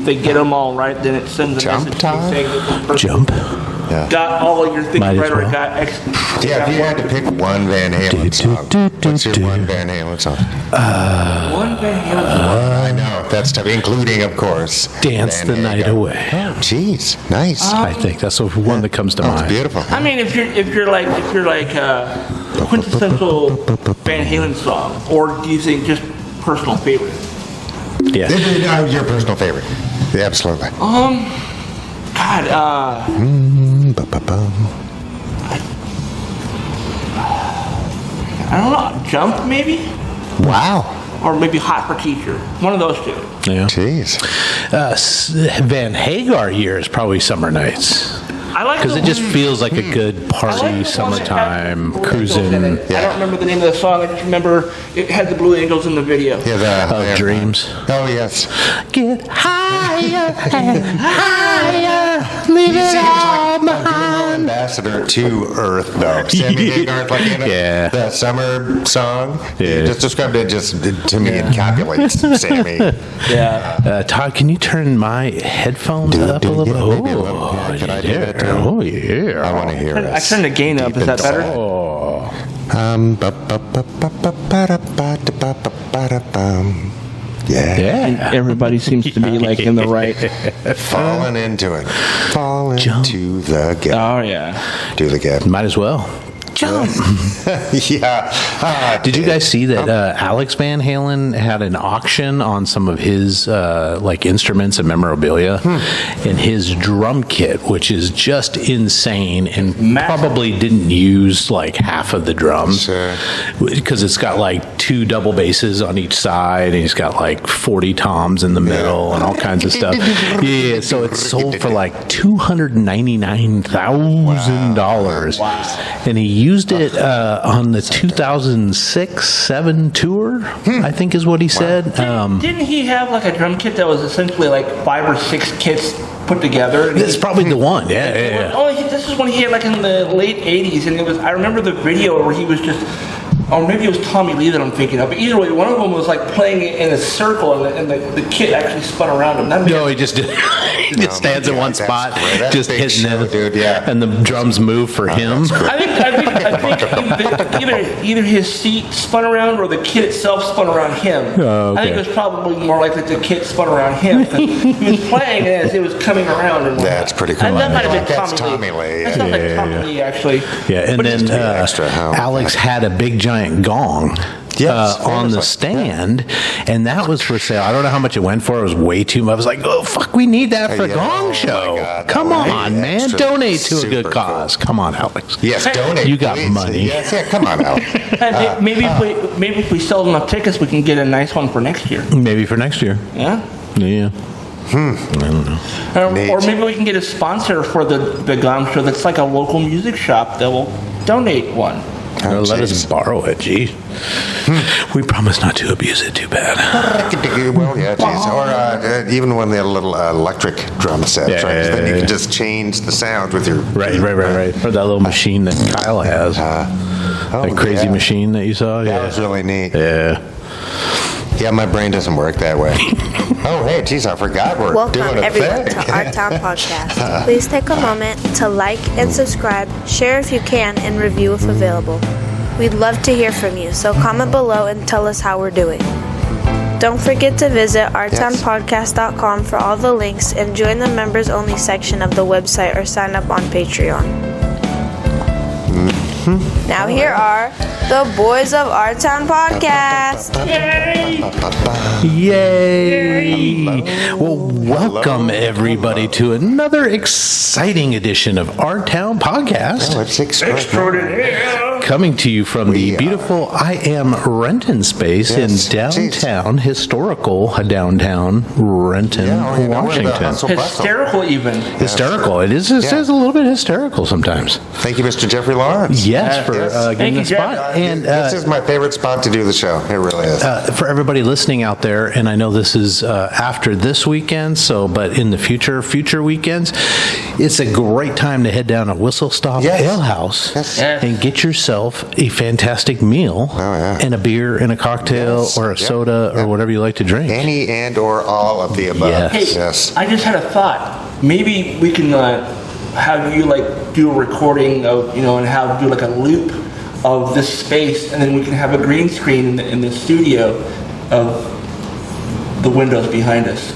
if they get them all right, then it sends a Jump message time? saying that this person Jump. Yeah. got all of your things Might as right, or well. got X. Yeah, if you had to pick one Van Halen song, what's your one Van Halen song? One Van Halen. I know, that's tough, including, of course, Dance Van the Night Halen. Away. Oh, jeez, nice. I think that's the one that comes to That's mind. beautiful. I mean, if you're like quintessential Van Halen song, or do you think just personal favorite? Yeah. Your personal favorite. Yeah, absolutely. God, Ba-ba-bum. I don't know, Jump maybe, Wow. or maybe Hot for Teacher. One of those two. Yeah. Jeez. Van Hagar year is probably Summer Nights. I like Because the it just one- feels like a good I like the party, one that had summertime, Blue Angels in cruising. it. I don't remember the name of the song. I just remember it had the Blue Angels in the video. Yeah, Of dreams. Oh, yes. Get higher and higher, leave it all behind. Ambassador to Earth, though. Sammy Hagar, like in Yeah. the summer song. Yeah. You just described it. Just to me, it encapsulates Sammy. Yeah. Todd, can you turn my headphones up a little bit? yeah, maybe a little. Yeah, can I do that, too? Oh, yeah. I want to hear it. I turned the gain up. Is that better? Oh. Yeah. Yeah. Everybody seems to be like in the right. Falling into it. Fall Jump. into the gap. Oh yeah. Do the gap. Might as well. Jump. Yeah. Did you guys see that Alex Van Halen had an auction on some of his like instruments and memorabilia, and his drum kit, which is just insane, and Massive. probably didn't use like half of the drums Sure. because it's got like 2 double basses on each side, and he's got like 40 toms in the middle and all kinds of stuff. Yeah, so it's sold for like $299,000, and he used it on the 2006-7 tour, I think is what he said. Didn't he have like a drum kit that was essentially like 5 or 6 kits put together? And This is probably the one. Yeah. Oh, this is when he had like in the late 80s, and it was. I remember the video where he was just. Or maybe it was Tommy Lee that I'm thinking of. But either way, one of them was like playing it in a circle, and the kid actually spun around him. That No, he just he just stands in one that's spot, great. That's just big hitting show, it, dude, yeah. and the drums move for him. I think either his seat spun around or the kid itself spun around him. Oh, I think okay. it was probably more likely the kid spun around him. He was playing it as it was coming around. And That's pretty cool. And that might have been That's Tommy Tommy Lee. Lee, That yeah. sounds like Tommy Lee, actually. Yeah, and But then it's- be extra, huh? Alex had a big giant gong. Yes, on the famously, stand, and that was for sale. I don't know how much it went for. It was way too much. I was like, "Oh fuck, we need that for a Yeah, gong oh my show! God, Come that would be on, man, extra donate to a super good cause. Come on, Alex. Yes, donate. You got please. money. Yes, yeah, come on, Al. Hey, maybe if we sell enough tickets, we can get a nice one for next year. Maybe for next year. Yeah. Yeah. I don't know. Or maybe we can get a sponsor for the gong show that's like a local music shop that will donate one. Oh, Let us jeez. borrow it. Gee, we promise not to abuse it too bad. Well, yeah, geez. Or even when they had a little electric drum set, Yeah, right? 'Cause then you yeah. can just change the sound with your... Right. Or that little machine that Kyle has. Oh, that crazy yeah. machine that you saw. That was really neat. Yeah. Yeah, my brain doesn't work that way. Oh, hey, geez, I forgot we're Welcome doing a everyone thing. to Our Town Podcast. Please take a moment to like and subscribe, share if you can, and review if available. We'd love to hear from you, so comment below and tell us how we're doing. Don't forget to visit ourtownpodcast.com for all the links and join the members only section of the website or sign up on Patreon. Now here are the boys of Our Town Podcast. Yay! Well, welcome everybody to another exciting edition of Our Town Podcast. Oh, it's extraordinary. Coming to you from the We are- beautiful I Am Renton space Yes, in geez. downtown, historical downtown Renton, Yeah, well, you know, we're the Washington. hustle bustle. Hysterical even. Hysterical. It is. It Yeah. is a little bit hysterical sometimes. Thank you, Mr. Jeffrey Lawrence. Yes, for Yes. giving Thank the you, Jeff. spot. And This is my favorite spot to do the show. It really is. for everybody listening out there, and I know this is after this weekend, but in the future weekends, it's a great time to head down to Whistle Stop Yes. Ale House Yes. Yes. and get yourself yourself a fantastic meal and a beer and a cocktail or a soda or whatever you like to drink. Any and or all of the above. Yes. Hey, Yes. I just had a thought. Maybe we can have you like do a recording of, and have do like a loop of this space, and then we can have a green screen in the studio of the windows behind us.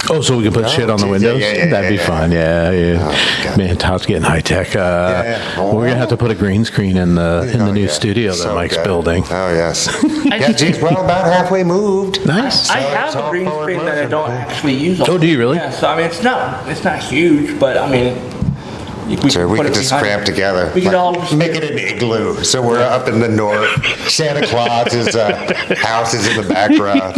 Oh, so we can put shit on the geez, windows? yeah, That'd be fun. Yeah. Oh, God. Man, Todd's getting high tech. We're going to have to put a green screen in the new studio that So Mike's good. building. Oh, yes. Yeah, geez, well, about halfway moved. Nice. I have it's a all green forward screen that I motion. don't actually use. All Oh, do you really? Yeah. So I mean, it's not huge, but I mean, Sure, we put could it just behind cramp it. together. We could all make it an igloo. So we're up in the north. Santa Claus's house is in the background.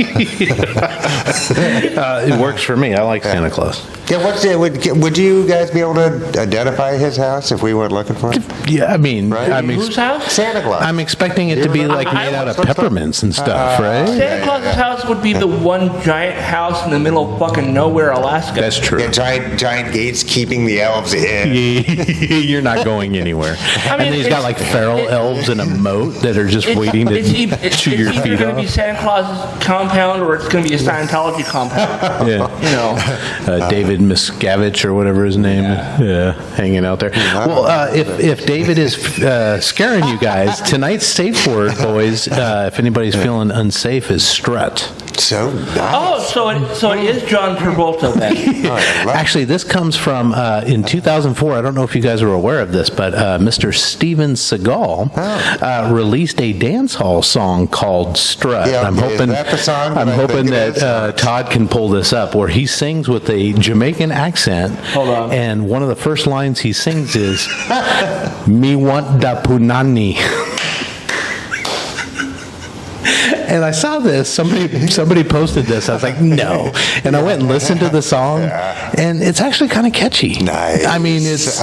It works for me. I like Santa Claus. Yeah, would you guys be able to identify his house if we went looking for it? Yeah, I mean, Right. Whose house? Santa Claus. I'm expecting it to be like made out of peppermints and stuff, right? Santa Claus's house would be the one giant house in the middle of fucking nowhere, Alaska. That's true. Yeah, giant gates keeping the elves in. You're not going anywhere. mean, And then he's got it's- like feral elves in a moat that are just waiting to it's chew your either feet going to be off. Santa Claus's compound or it's going to be a Scientology compound. Yeah. David Miscavige or whatever his name is. Yeah, hanging out there. Well, if David is scaring you guys, tonight's safe word, boys, if anybody's feeling unsafe, is strut. So nice. Oh, so it is John Travolta then. Actually, this comes from in 2004. I don't know if you guys are aware of this, but Mr. Steven Seagal released a dance hall song called "Strut." Yeah, I'm is hoping that the song that I'm I hoping think it is? that Todd can pull this up, where he sings with a Jamaican accent. Hold on. And one of the first lines he sings is "Me want da punani." And I saw this. Somebody posted this. I was like, no. And I went and listened to the song, and it's actually kind of catchy. Nice. I mean, it's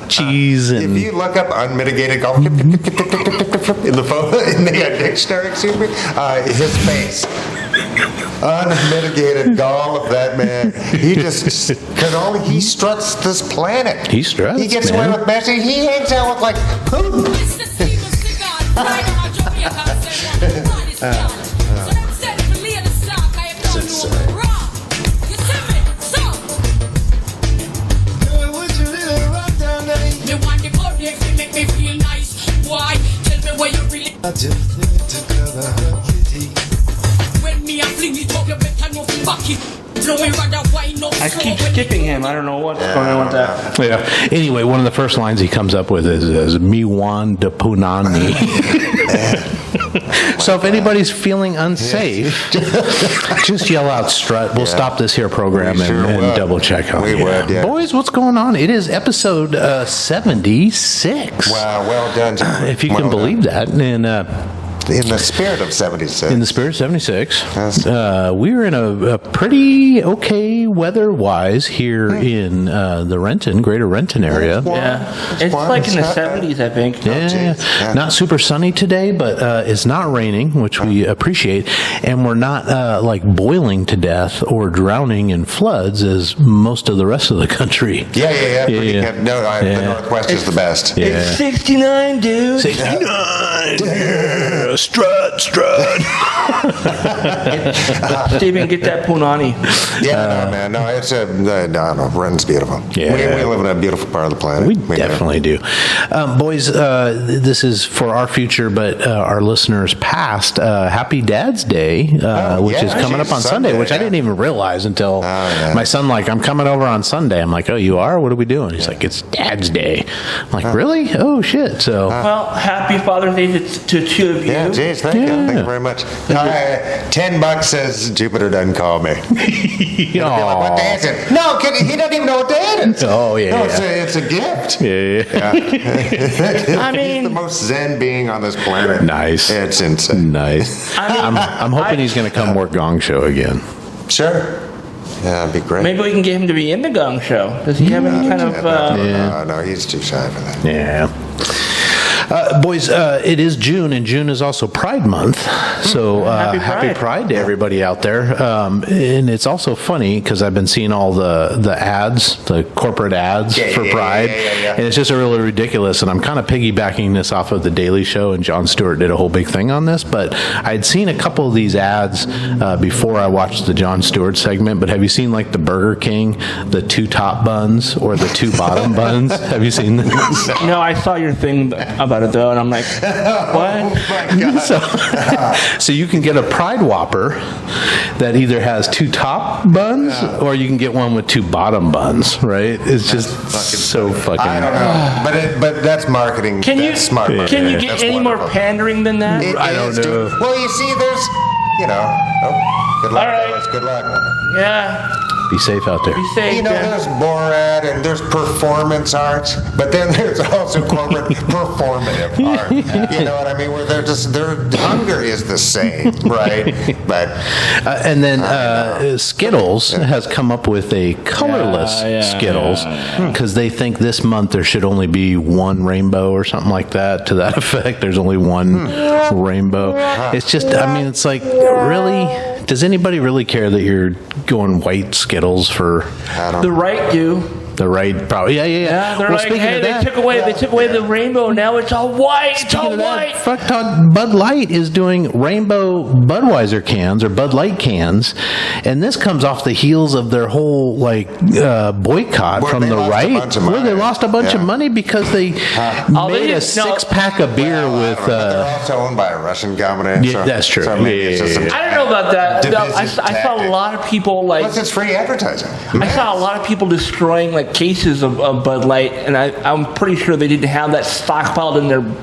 cheese If and you look up unmitigated golf in the phone in the dictionary, excuse me, his face. Unmitigated gall of that man. He just he struts this planet. He struts, He gets man. away with Messi. He hangs out with like Putin. I keep skipping him. I don't know what's going on with that. yeah. Anyway, one of the first lines he comes up with is "Me wan de punani." So if anybody's feeling unsafe, just yell out "strut." We'll stop this here program We sure and would. double check on it. We would, yeah. Boys, what's going on? It is episode 76. Wow, well done, gentlemen. If you Well can done. believe that. And In the spirit of 76. in the spirit of 76, Yes. we're in a pretty okay weather-wise here in the Renton, greater Renton area. Yeah, it's warm. like in the It's not bad. 70s, I think. Yeah, geez. Yeah. not super sunny today, but it's not raining, which we appreciate, and we're not like boiling to death or drowning in floods as most of the rest of the country. Yeah. Pretty Yeah. good. No, the Yeah. Northwest is the best. Yeah. It's 69, dude. 69, yeah, strut. Stephen, get that punani. Yeah, no, man. No, it's no, Renton's beautiful. Yeah. We live in a beautiful part of the planet. We do. definitely do. Boys, this is for our future, but our listeners past. Happy Dad's Day, which yeah, is coming up on Sunday, Sunday, which I yeah. didn't even realize until yeah. my son, like, I'm coming over on Sunday. I'm like, oh, you are? What are we doing? He's like, it's Dad's Day. I'm like, really? Oh, shit. So, Well, happy Father's Day to two of you. Yeah, geez, thank you. Thank you very much. $10 says Jupiter doesn't call me. Be like, what day is it? No, kid, he doesn't even know what day it is. Oh, yeah, No, yeah. it's a gift. yeah. I He's mean- the most zen being on this planet. Nice. It's insane. Nice. I mean, I'm hoping he's going to come work Gong Show again. Sure. Yeah, that'd be great. maybe we can get him to be in the Gong Show. Does he have any kind of? No, he's too shy for that. Yeah. Boys, it is June, and June is also Pride Month. So happy Pride to everybody out there. And it's also funny because I've been seeing all the ads, the corporate ads for Pride. And it's just really ridiculous. And I'm kind of piggybacking this off of The Daily Show, and Jon Stewart did a whole big thing on this. But I'd seen a couple of these ads before I watched the Jon Stewart segment. But have you seen like the Burger King, the 2 top buns or the 2 bottom buns? Have you seen this? No, I saw your thing about it though, and I'm like, what? So you can get a Pride Whopper that either has 2 top buns or you can get one with 2 bottom buns, right? It's just so fucking... I don't know, but that's marketing. Can you that's smart marketing. can you get That's any more wonderful. pandering than that? I don't is, dude. know. Well, you see, there's, good luck, All right. fellas. Good luck. Yeah, Be safe out there. be safe. You know, man. there's Borat and there's performance art, but then there's also corporate performative art. You know what I mean? Where they're just, their hunger is the same, right? But And then Skittles has come up with a colorless Skittles because they think this month there should only be 1 rainbow or something like that, to that effect. There's only 1 rainbow. It's just, I mean, it's like, really? Does anybody really care that you're going white Skittles for The right do. the right? Probably, yeah. They're Well, like, speaking hey, of they that, took away the rainbow. Now it's all white. It's Speaking all of that, white. fuck Todd, Bud Light is doing rainbow Budweiser cans or Bud Light cans, and this comes off the heels of their whole boycott Where from they the lost a right, bunch of where they money. lost a bunch of Yeah. money because they Oh, they made a didn't- no. 6-pack of beer with. but they're also owned by a Russian company. Yeah, that's true. So maybe it's just Yeah. some- I don't know about that. No, Divisive I saw a tactic. lot of people like. Plus, it's free advertising. I saw a lot of people destroying like cases of Bud Light, and I'm pretty sure they didn't have that stockpiled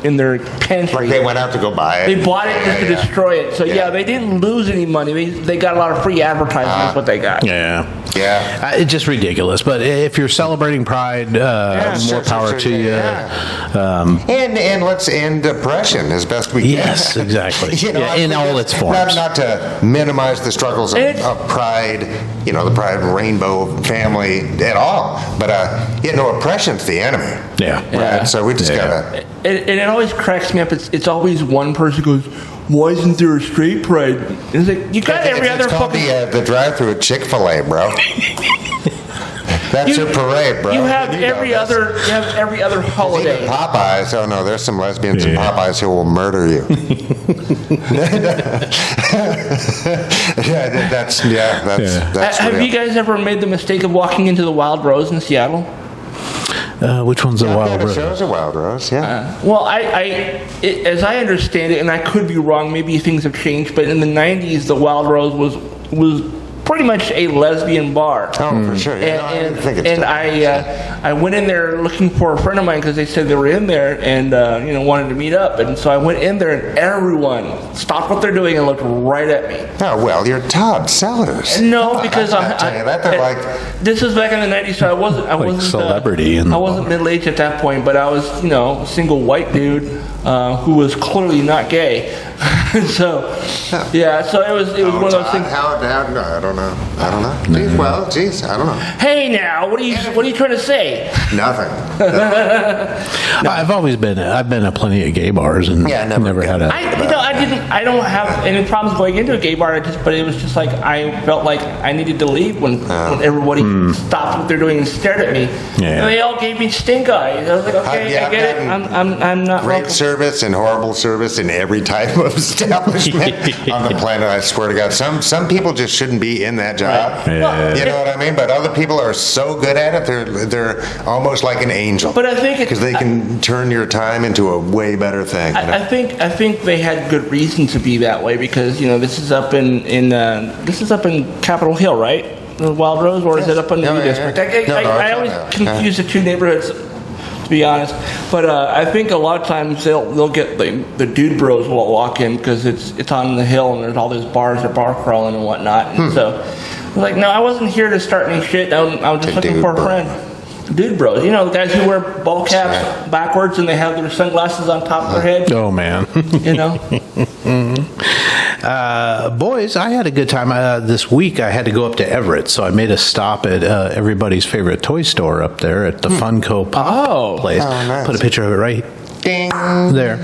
in their pantry. Like they went out to go buy it. They bought it just to Yeah. destroy it. So yeah, they didn't lose any money. They got a lot of free advertising. That's what they got. Yeah. Yeah. It's just ridiculous. But if you're celebrating Pride, more sure, power sure, to you. yeah. And let's end oppression as best we can. Yes, exactly. Yeah, in all its forms. Not to minimize the struggles of Pride, the Pride Rainbow family at all, but oppression's the enemy. Yeah. Right. So we just gotta. And it always cracks me up. It's always one person goes, "Why isn't there a straight pride?" And it's like you got every it's other called fucking. the drive-through at Chick-fil-A, bro. That's your parade, bro. You have know every this. other. You have every other holiday. Even Popeyes. Oh no, there's some lesbians in Popeyes who will murder you. That's Have real. you guys ever made the mistake of walking into the Wild Rose in Seattle? Which one's the Wild It Rose? shows a Wild Rose, yeah. Well, as I understand it, and I could be wrong, maybe things have changed, but in the 90s, the Wild Rose was pretty much a lesbian bar. Oh, for sure. Yeah, no, I didn't think it's I went in there looking for a friend of mine because they said they were in there and wanted to meet up, and so I went in there and everyone stopped what they're doing and looked right at me. Oh well, you're Todd Sellers. No, because I'm telling you that they're like. this is back in the 90s, so I wasn't celebrity in the I wasn't middle aged at that point, but I was a single white dude who was clearly not gay. So yeah, so it was one of those things. How, no, I don't know. Geez, I don't know. Hey now, what are you trying to say? Nothing. I've been at plenty of gay bars and Yeah, never had a. I don't have any problems going into a gay bar. But it was just like I felt like I needed to leave when everybody stopped what they're doing and stared at me. Yeah. And they all gave me stink eyes. I was like, okay, Yeah, I get it. I'm not Great welcome. service and horrible service in every type of establishment on the planet. I swear to God, some people just shouldn't be in that job. Right. Well, You know what I mean? But other people are so good at it, they're almost like an angel. But I think because they can turn your time into a way better thing. you know? I think they had good reason to be that way because this is up in Capitol Hill, right? The Wild Rose, or is it up in the No, U yeah, District? yeah. I always confuse the two neighborhoods, to be honest. But I think a lot of times they'll get the dude bros will walk in because it's on the hill and there's all those bars, they're bar crawling and whatnot. And so I was like, no, I wasn't here to start any shit. I was just looking dude for a bro. friend. Dude bros, the guys who wear ball caps backwards and they have their sunglasses on top of their head. Oh man. Boys, I had a good time. This week I had to go up to Everett, so I made a stop at everybody's favorite toy store up there at the Funko Pop Oh. place. Oh, nice. Put a picture of it right Ding. There.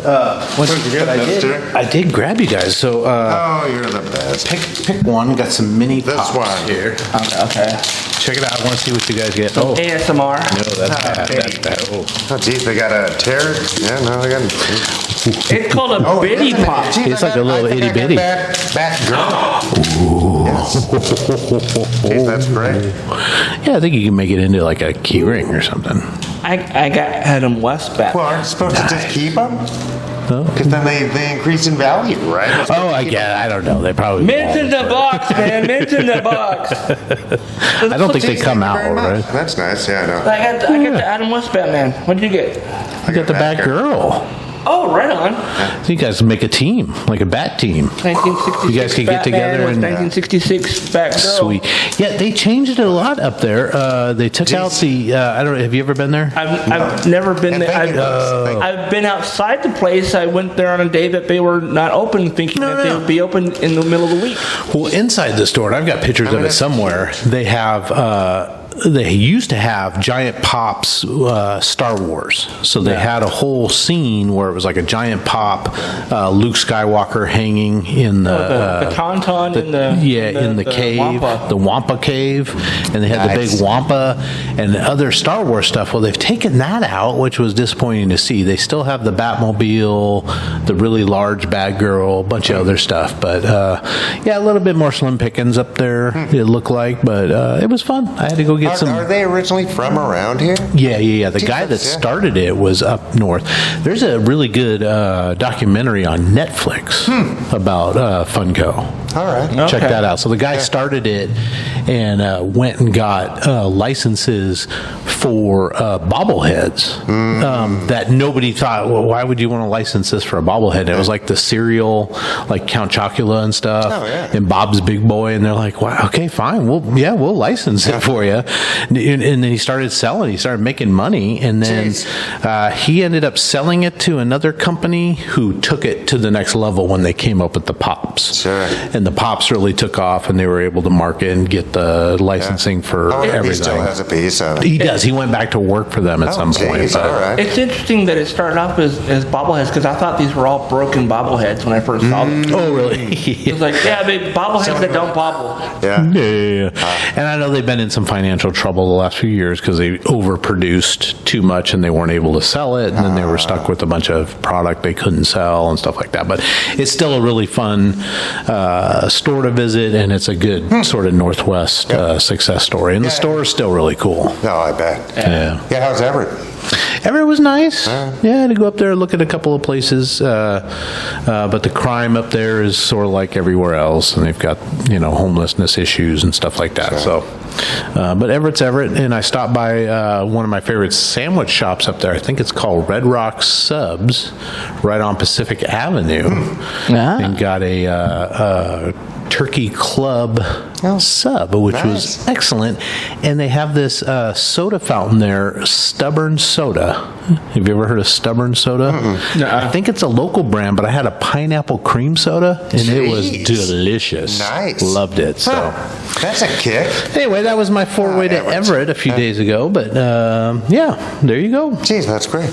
I did grab you guys. So Oh, you're the best. pick one. Got some mini This pops one. here. Okay. Check it out. I want to see what you guys get. Oh, no, ASMR. that's bad. That's bad. Oh. Oh, geez, they got a tear. Yeah, no, they got. It's called a bitty listen, pop. geez, It's I like a got- little I think I got itty-bitty. Bat girl. Yes. Geez, that's great. Yeah, I think you can make it into like a key ring or something. I got Adam West back. Well, aren't you supposed to just keep them? No? Because then they increase in value, right? You're supposed Oh, to I keep get. I don't know. They probably. Mint in the box, man. Mint in the box. I don't think they Geez, come thank you out, very much. right? That's nice. Yeah, I know. I got the Adam West Batman. What did you get? I got the Bat Girl. Oh, right on. So you guys make a team, like a bat team. 1966. You guys could get Batman together with and- 1966 Batgirl. Sweet. Yeah, they changed it a lot up there. They took out the. I don't know. Have you ever been there? I've never been And there. thank you, folks. Thank you. I've been outside the place. I went there on a day that they were not open, thinking that they would be open in the middle of the week. Well, inside the store, and I've got pictures of it somewhere. They have. They used to have Giant Pop's Star Wars. So they had a whole scene where it was like a giant pop, Luke Skywalker hanging in The Tauntaun in the cave, Wampa. the Wampa cave, and they had the Nice. big Wampa and other Star Wars stuff. Well, they've taken that out, which was disappointing to see. They still have the Batmobile, the really large Batgirl, a bunch of other stuff, but yeah, a little bit more slim pickings up there. It looked like, but it was fun. I had to go get some. Are they originally from around here? Yeah. The guy that Jesus, yeah. started it was up north. There's a really good documentary on Netflix about Funko. All right. Check Okay. that out. So the guy started it and went and got licenses for bobbleheads that nobody thought, well, why would you want to license this for a bobblehead? And it was like the cereal, like Count Chocula and stuff, Oh, yeah. and Bob's Big Boy, and they're like, wow, okay, fine, we'll license it for you. And then he started selling. He started making money, and then he ended up selling it to another company who took it to the next level when they came up with the Pops. Sure. And the Pops really took off, and they were able to market and get the licensing for Oh, everything. he still has a piece of it. He does. He went back to work for them at some point. Geez, but- all right. It's interesting that it started off as bobbleheads because I thought these were all broken bobbleheads when I first saw them. Oh, really? It was like, yeah, they bobbleheads that don't bobble. Yeah. Yeah. And I know they've been in some financial trouble the last few years because they overproduced too much and they weren't able to sell it, and then they were stuck with a bunch of product they couldn't sell and stuff like that. But it's still a really fun store to visit, and it's a good sort of Northwest success story. And the store is still really cool. No, I bet. Yeah. Yeah, how's Everett? Everett was nice. Yeah, to go up there and look at a couple of places. But the crime up there is sort of like everywhere else, and they've got, homelessness issues and stuff like that. So, but Everett's Everett, and I stopped by one of my favorite sandwich shops up there. I think it's called Red Rock Subs, right on Pacific Avenue, and got a turkey club sub, which was nice. excellent. And they have this soda fountain there, Stubborn Soda. Have you ever heard of Stubborn Soda? I think it's a local brand, but I had a pineapple cream soda, and it was Jeez. delicious. Nice. Loved it. So That's a kick. anyway, that was my four-way to Everett. Everett a few days ago. But yeah, there you go. Geez, that's great.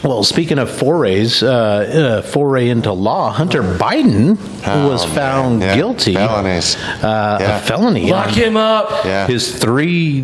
Well, speaking of forays, foray into law, Hunter Biden was found Yeah. guilty. Felonies. A felony. Lock on him up. Yeah. His 3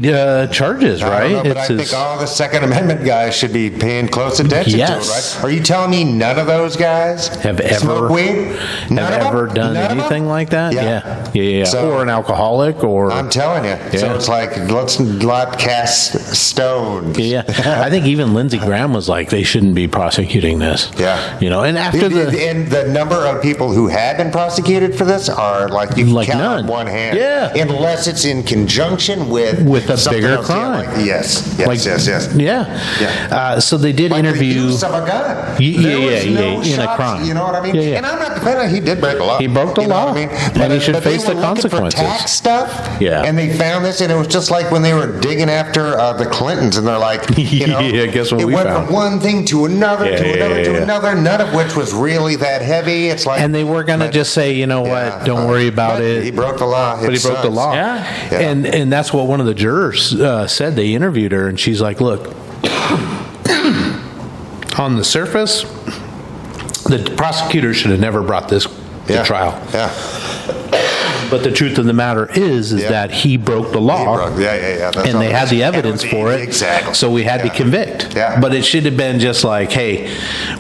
charges, I right? don't know, but I think all the Second Amendment guys should be paying close attention Yes. to it, right? Are you telling me none of those guys have ever smoke weed? None of them? ever done None of them? anything like that? Yeah. Yeah. So- or an alcoholic, or I'm telling you. So Yeah. it's like, let's not cast stones. yeah. I think even Lindsey Graham was like, they shouldn't be prosecuting this. Yeah. And after And the number of people who have been prosecuted for this are like you can Like count none. on one hand. Yeah. Unless it's in conjunction with a something bigger else. Yeah, crime. like- yes. Yes. Yeah. Yeah. So they did Like the interview. use of a gun. Yeah, There was yeah, no in a shots, crime. You know what I mean? Yeah. And I'm not defending. He did break the law. He broke the You know law. what I mean? And he should but face they the were looking for consequences. tax stuff. Yeah. And they found this, and it was just like when they were digging after the Clintons, and they're like, Yeah, guess what it we went found. from one thing to another, Yeah, to another, to yeah. another, none of which was really that heavy. It's like, And they were going to but- just say, you know Yeah. what, don't worry about But it. He broke the law. But he broke the law. Yeah. Yeah. And that's what one of the jurors said. They interviewed her, and she's like, look, on the surface, the prosecutor should have never brought this to trial. Yeah. But the truth of the matter is that he broke the law. That's And all they it had is. the evidence for it. Exactly. So we had to convict. Yeah. But it should have been just like, hey,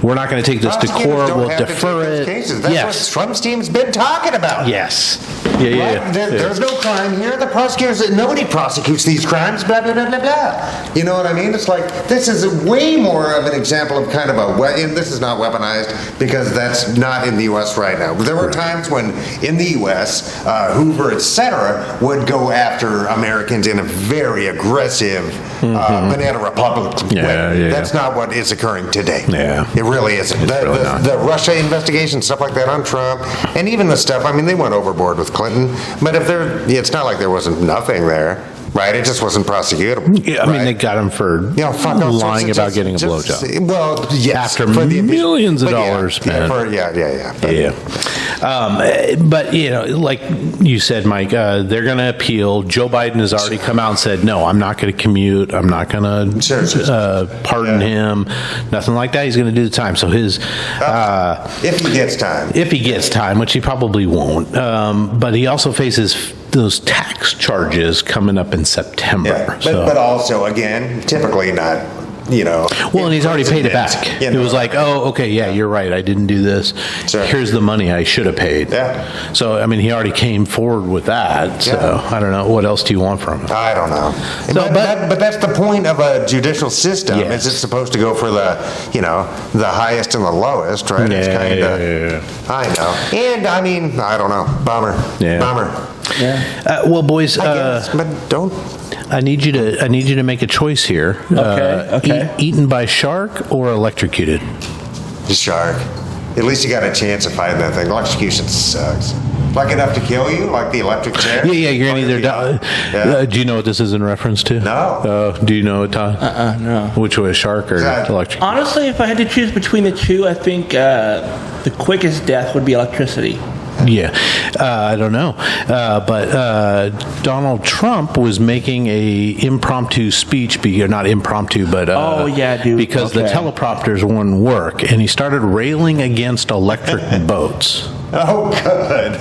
we're not going to take this to Prosecutors court. don't We'll have to defer take those it. cases. That's Yes. what Trump's team's been talking about. Yes. Yeah. Right? There's no crime here. The prosecutors, nobody prosecutes these crimes, blah, blah, blah, blah, blah. You know what I mean? It's like, this is way more of an example of kind of and this is not weaponized because that's not in the U.S. right now. There were times when in the U.S., Hoover, etc., would go after Americans in a very aggressive, banana republic way. Yeah. That's not what is occurring today. Yeah. It really isn't. really not. The Russia investigation, stuff like that on Trump, and even the stuff, I mean, they went overboard with Clinton, but it's not like there wasn't nothing there, right? It just wasn't prosecutable. Yeah, I mean, they got him for fuck all sorts lying of about getting a blowjob. Well, yes. After for the millions of but yeah, dollars spent. But, like you said, Mike, they're going to appeal. Joe Biden has already come out and said, no, I'm not going to commute. I'm not going to pardon him. Nothing like that. He's going to do the time. So his... if he gets time. If he gets time, which he probably won't. But he also faces those tax charges coming up in September. Yeah. So. But also, again, typically not, Well, and he's already paid it back. It was like, oh, okay, yeah, you're right. I didn't do this. Sure. Here's the money I should have paid. Yeah. So, I mean, he already came forward with that. So, I don't know. What else do you want from him? I don't know. So, but that's the point of a judicial system. Yes. Is it's supposed to go for the highest and the lowest, right? It's kind of. I know. And I mean, I don't know. Bummer. Yeah. Bummer. Well, boys, I guess, but don't. I need you to make a choice here. Okay. Eaten by shark or electrocuted? The shark. At least you got a chance of fighting that thing. Electrocution sucks. Like enough to kill you, like the electric chair. Yeah, you're gonna either die. Yeah. Do you know what this is in reference to? No. Do you know it, Todd? No. Which was shark or electric? Honestly, if I had to choose between the two, I think the quickest death would be electricity. Yeah, I don't know, but Donald Trump was making a impromptu speech, or not impromptu, but because the teleprompters wouldn't work, and he started railing against electric boats. Oh, good.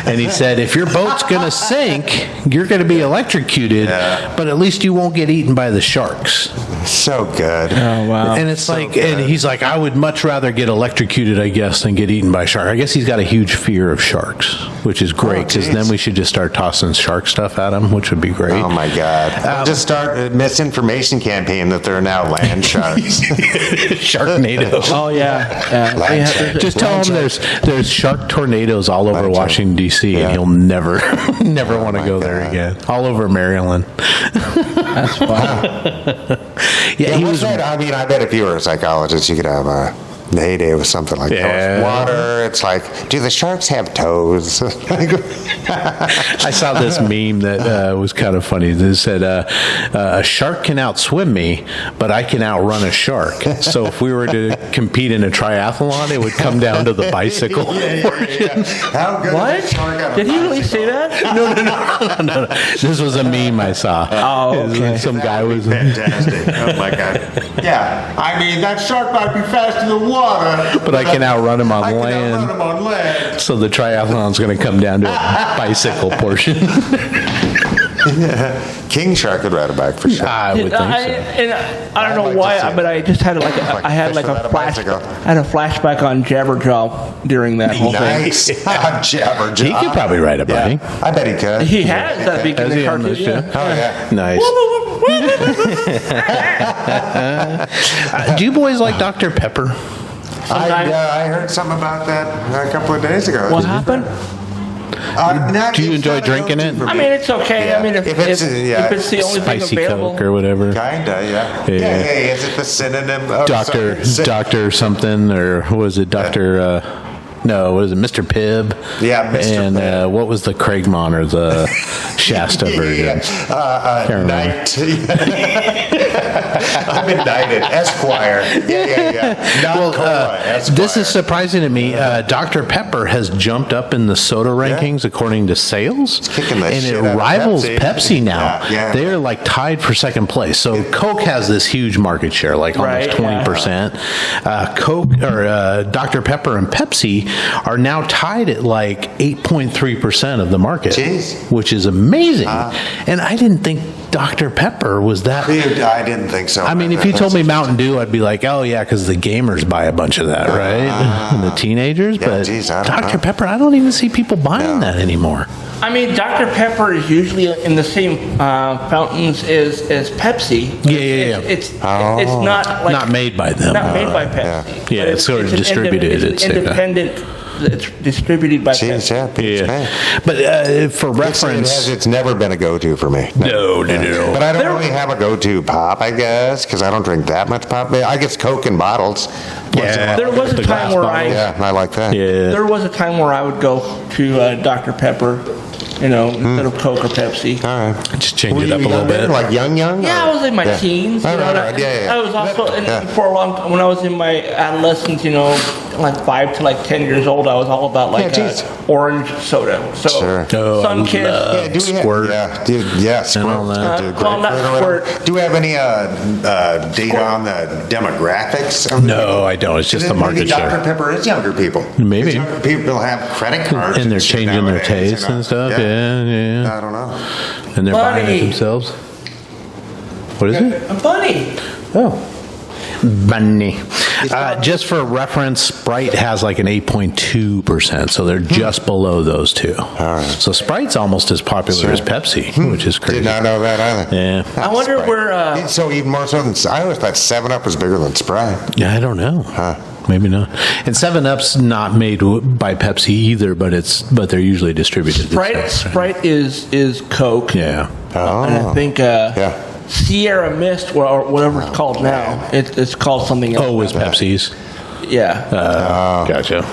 And he said, if your boat's going to sink, you're going to be electrocuted, but at least you won't get eaten by the sharks. So good. Oh, wow. And it's and he's like, I would much rather get electrocuted, I guess, than get eaten by a shark. I guess he's got a huge fear of sharks, which is great, because then we should just start tossing shark stuff at him, which would be great. Oh, my God. We'll just start a misinformation campaign that there are now land sharks. Sharknado. Oh, yeah. Just tell him there's shark tornadoes all over Washington, D.C., and he'll never want to go there again. All over Maryland. That's fun. Yeah, he was. I mean, I bet if you were a psychologist, you could have a heyday with something like that. Water, it's like, do the sharks have toes? I saw this meme that was kind of funny. It said, a shark can outswim me, but I can outrun a shark. So if we were to compete in a triathlon, it would come down to the bicycle. How good What? is a shark on a Did he really bicycle? say that? No. This was a meme I saw. Oh, okay. Some guy That would was. be fantastic. Oh, my God. Yeah, I mean, that shark might be fast in the water. But I can outrun him on I can land. outrun him on land. So the triathlon's going to come down to a bicycle portion. King Shark could ride a bike for sure. I would think so. I don't know I'd like to why, see it. but I just had Like I had fish like without a a bicycle. I had a flashback on Jabberjaw during that whole Nice. Jabberjaw. He could probably ride a bike. Yeah, I bet he could. thing. He has that big in Has the he on cartoon. this show? Yeah. Nice. Do you boys like Dr. Pepper? I heard something about that a couple of days ago. What happened? Not- Do you it's enjoy not a drinking go-to it? for I me. mean, it's okay. Yeah. I mean, if it's the only Spicy thing available. Coke or whatever. Kinda, yeah. Yeah. Yeah. Is it the synonym of Doctor something, or what was it, Doctor? No, what is it, Mr. Pibb? Yeah, Mr. And Pibb. what was the Craigmont or the Shasta version? Night. I'm indicted. Esquire. Yeah. Not Cola, Esquire. This is surprising to me. Dr. Pepper has jumped up in the soda rankings according to sales, kicking the and shit it out of rivals Pepsi. Pepsi now. Yeah. They're like tied for second place. So Coke has this huge market share, like almost Right, 20%. Coke or Dr. Pepper and Pepsi are now tied at like 8.3% of the market, Jeez. which is amazing. And I didn't think Dr. Pepper was that. Dude, I didn't think so. I mean, if you told me Mountain Dew, I'd be like, oh, yeah, because the gamers buy a bunch of that, right? And the teenagers. Yeah, but geez, I don't Dr. know. Pepper, I don't even see people buying that anymore. I mean, Dr. Pepper is usually in the same fountains as Pepsi. Yeah. It's not like Not made by them. not made by Pepsi. Yeah, But it's sort of an distributed, It's it's, independent. It's distributed by Jeez, Pepsi. yeah, beats me. But for It's reference, never been a go-to for me. no. But I don't really have a go-to pop, I guess, because I don't drink that much pop. I guess Coke in bottles. Yeah. There was a The time glass where bottle. Yeah, I like that. Yeah. there was a time where I would go to Dr. Pepper, instead of Coke or Pepsi. All right. Just change Were it up a you little bit. Like young? Yeah, or- I was in my Yeah. teens. All You know, right, and all right, yeah. I was also Yeah. for a long time when I was in my adolescence. Like 5 to like 10 years old, I was all about like Yeah, geez. orange soda. So Sure. Oh, I Sunkist. love Yeah, do we Squirt. Squirt. all that. Dude, Well, not grapefruit or whatever. Squirt. Do we have any data on the demographics? Of the No, people? I don't. It's just Maybe the market Dr. share. Pepper is younger people. Maybe. 'Cause younger people have credit cards. And they're shit changing their nowadays, tastes and stuff. I Yeah. don't know. And they're buying it Bunny. themselves. What is it? A bunny. Oh. Bunny. Just for reference, Sprite has like an 8.2%, so they're just below those two. So Sprite's almost as popular as Pepsi, which is crazy. Did not know that either. Yeah. I wonder Sprite. where. So even more so than I always thought 7-Up was bigger than Sprite. Yeah, I don't know. Maybe not. And 7-Up's not made by Pepsi either, but they're usually distributed. Sprite is Coke. Yeah. And I think Sierra Mist or whatever it's called now. It's called something else. Oh, is Pepsi's? Yeah. Gotcha.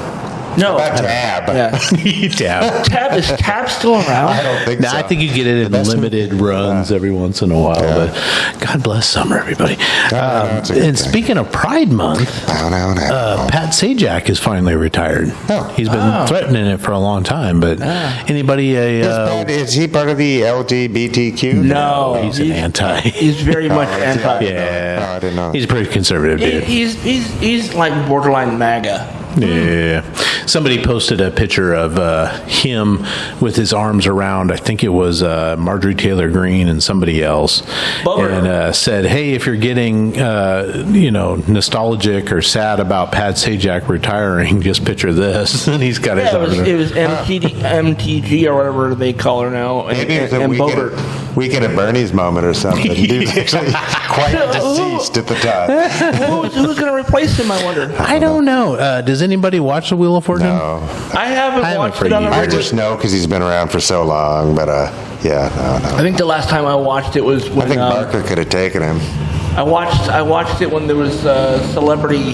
No. About Tab. Yeah. Tab. Is Tab still around? I don't think No, so. I think you get it in limited runs every once in a while, but God bless summer, everybody. no, it's a good And thing. speaking of Pride Month, Pat Sajak is finally retired. Oh. He's been threatening it for a long time, but anybody Is he part of the LGBTQ? No. he's an anti. He's very much anti. Yeah, No, I didn't know. He's a pretty conservative dude. He's like borderline MAGA. Yeah. Somebody posted a picture of him with his arms around, I think it was Marjorie Taylor Greene and somebody else, Bummer. and said, hey, if you're getting, nostalgic or sad about Pat Sajak retiring, just picture this. And he's got his Yeah, arms it was MTG or whatever they call her now. Maybe it was a and Bogart. weekend at Bernie's moment or something. Dude's actually quite deceased at the time. Who's going to replace him, I wonder? I don't know. Does anybody watch The Wheel of Fortune? No. I haven't I haven't watched for it on the years. I regular. just know because he's been around for so long, but no. I think the last time I watched it was I when think Barker could have taken him. I watched it when there was Celebrity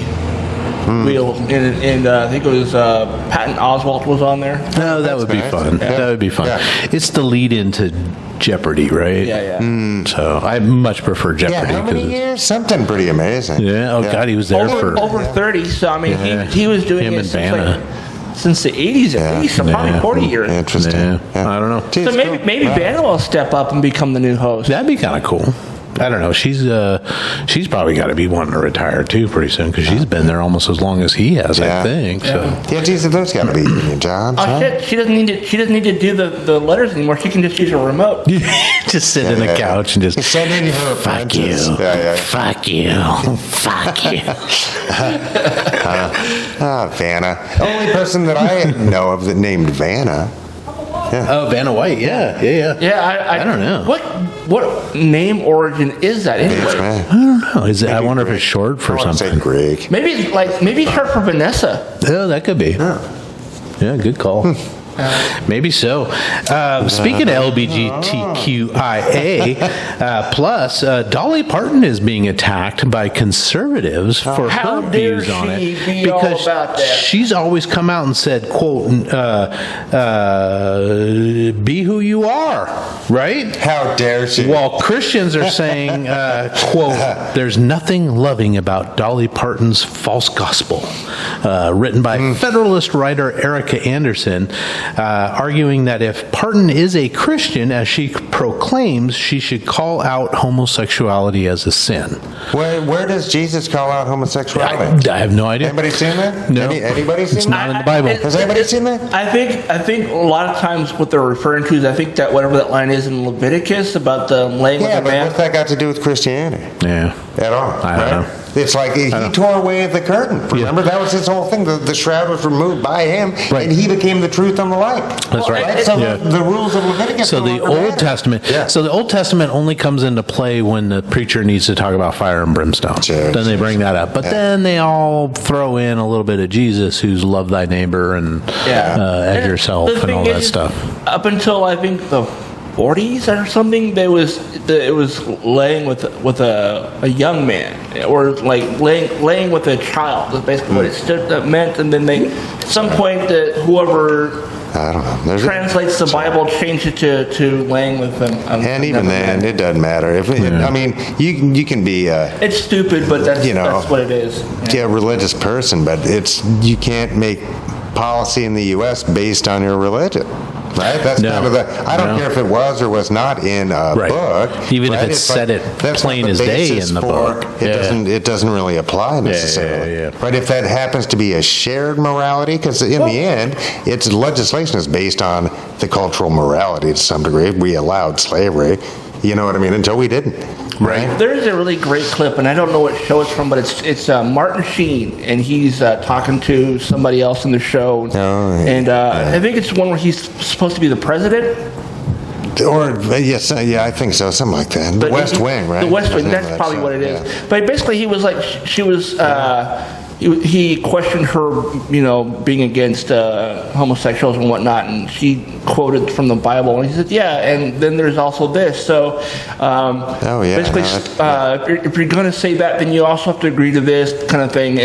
Wheel, and I think it was Patton Oswalt was on there. No, that would be nice. fun. Yeah. That would be fun. Yeah. It's the lead into Jeopardy, right? Yeah. So I much prefer Yeah, Jeopardy. how many 'cause it's- years? Something pretty amazing. Yeah. Oh God, he was there for. Over 30. So I mean, Yeah. he was doing Him it and since, Vanna. since the 80s at Yeah. least, so probably Yeah. 40 years. Interesting. Yeah. I don't know. Geez, So maybe cool. maybe Wow. Vanna will step up and become the new host. That'd be kind of cool. I don't know. She's probably got to be wanting to retire too pretty soon because she's been there almost as long as he has. Yeah. I think. So. Yeah, geez, those got to be union jobs. Oh huh? shit! She doesn't need to do the letters anymore. She can just use a remote. Just sit on the Yeah. couch and just Send in her fuck you, apprentice. Yeah. fuck you, fuck you. Vanna. The only person that I know of that named Vanna. Oh, Vanna White. Yeah. Yeah, I don't know. What name origin is that It's anyway? man. I don't know. Is it? I wonder if it's short for I want to say something. Greek. Maybe it's short for Vanessa. Oh, that could be. Yeah, good call. Maybe so. Speaking of LGBTQIA plus, Dolly Parton is being attacked by conservatives for How her dare views on she it be all because about that? she's always come out and said, "quote be who you are," right? How dare she? While Christians are saying, quote, "there's nothing loving about Dolly Parton's false gospel," written by Federalist writer Erica Anderson, arguing that if Parton is a Christian, as she proclaims, she should call out homosexuality as a sin. Where does Jesus call out homosexuality? I have no idea. Anybody seen that? No. Anybody seen It's that? not in the Bible. Has anybody seen that? I think a lot of times what they're referring to is I think that whatever that line is in Leviticus about the laying Yeah, with a but man. what's that got to do with Christianity? Yeah. At all? I don't know. It's like he tore away the curtain. Remember, that was his whole thing. The shroud was removed by him, Right. and he became the truth and the light. That's right. So Yeah. the rules of Leviticus. So no the longer Old matter. Testament. Yeah. So the Old Testament only comes into play when the preacher needs to talk about fire and brimstone. Sure, Then they sure, bring that up. But then they all throw in a little bit of Jesus, who's love thy neighbor and as And yourself the and all thing that is, stuff. Up until I think the 40s or something, it was laying with a young man, or like laying with a child. That's basically what that meant. And then they, at some point, that whoever I don't know. There's translates the Bible changed it to laying with them. and even then, it doesn't matter. I mean, you can be It's stupid, but that's what it is. a religious person, but you can't make policy in the U.S. based on your religion. Right? That's No. kind of I don't No. care if it was or was not in a Right. book. Even if right? it It's said it that's plain not as the day basis in the for- book. It Yeah. doesn't really apply necessarily. yeah. But if that happens to be a shared morality, because in the end, its legislation is based on the cultural morality to some degree. We allowed slavery. You know what I mean? Until we didn't. Right? There's a really great clip, and I don't know what show it's from, but it's Martin Sheen, and he's talking to somebody else in the show, and I think it's one where he's supposed to be the president. Or yes, yeah, I think so, something like that. The But West Wing, right? The West Wing. I think That's probably what it is. yeah. But basically, he was like, she was. He questioned her, being against homosexuals and whatnot, and she quoted from the Bible, and he said, "Yeah." And then there's also this. So, basically, if you're going to say that, then you also have to agree to this kind of thing.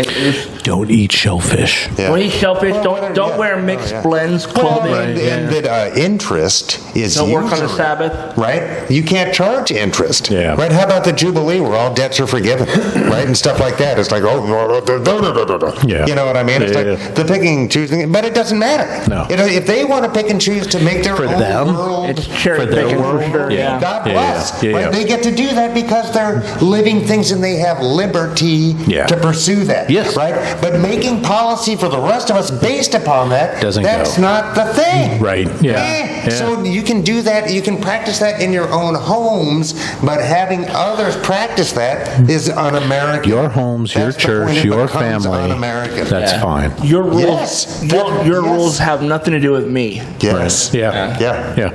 Don't eat shellfish. Yeah. Don't eat shellfish. Well, Don't yeah. wear mixed Oh, yeah. blends Well, clothing. and that interest is Don't work on the usury, Sabbath. right? You can't charge interest, Yeah. right? How about the Jubilee, where all debts are forgiven, right, and stuff like that? It's like, Yeah. you know what I mean? It's Yeah, like yeah. the picking and choosing, but it doesn't matter. No. If they want to pick and choose to make their For own them, world, It's cherry For their picking for world, sure. yeah. God Yeah, bless. yeah, yeah, Right? yeah. They get to do that because they're living things and they have liberty Yeah. to pursue that. Yes. Right? But making policy for the rest of us based upon that, Doesn't that's go. not the thing. Right, yeah, yeah. So you can do that, you can practice that in your own homes, but having others practice that is un-American. Your homes, your That's the point, church, it your becomes family. un-American. That's fine. Your rules, Yes. your Yes. rules have nothing to do with me. Yes. Yeah. Yeah. Yeah.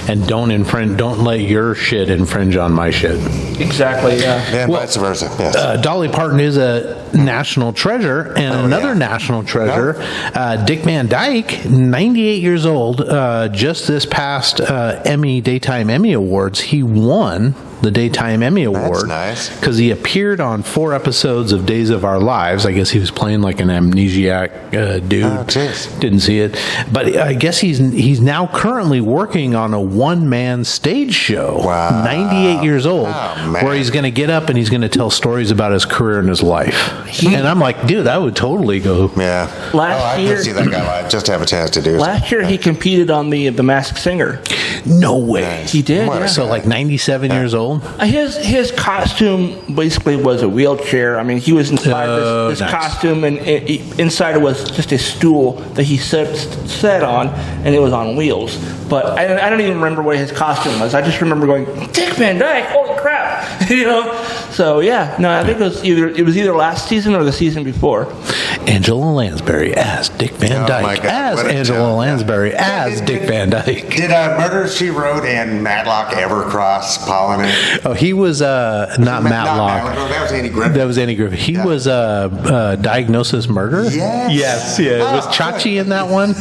And don't let your shit infringe on my shit. Exactly. Yeah. And vice versa. Yes. Dolly Parton is a national treasure, and another yeah. national treasure, Dick Van Dyke, 98 years old, just this past Daytime Emmy Awards, he won the Daytime Emmy Award. nice. Because he appeared on 4 episodes of Days of Our Lives. I guess he was playing like an amnesiac dude. Oh, jeez. Didn't see it. But I guess he's now currently working on a one-man stage show. Wow. 98 years old. Oh, man. Where he's going to get up and he's going to tell stories about his career and his life. And I'm like, dude, I would totally go. Yeah. Last I year- could see that guy live, just to have a chance to do it. Last year he competed on the Masked Singer. No way. He did. What a Yeah. So like 97 years old? His costume basically was a wheelchair. I mean, he was inspired Oh, this nice. costume, and inside it was just a stool that he sat on, and it was on wheels. But I don't even remember what his costume was. I just remember going, Dick Van Dyke, holy crap, So yeah, no, I think it was either last season or the season before. Angela Lansbury as Dick Van Oh, Dyke. my God, As what a Angela joke. Lansbury as Dick Van Dyke. Did Murder, She Wrote and Matlock ever cross pollinate? Oh, he was not Matlock. No, that was Andy Griffith. That was Andy Griffith. He was Diagnosis Murder? Yes. Yes, yeah. Oh, Was Chachi in that one?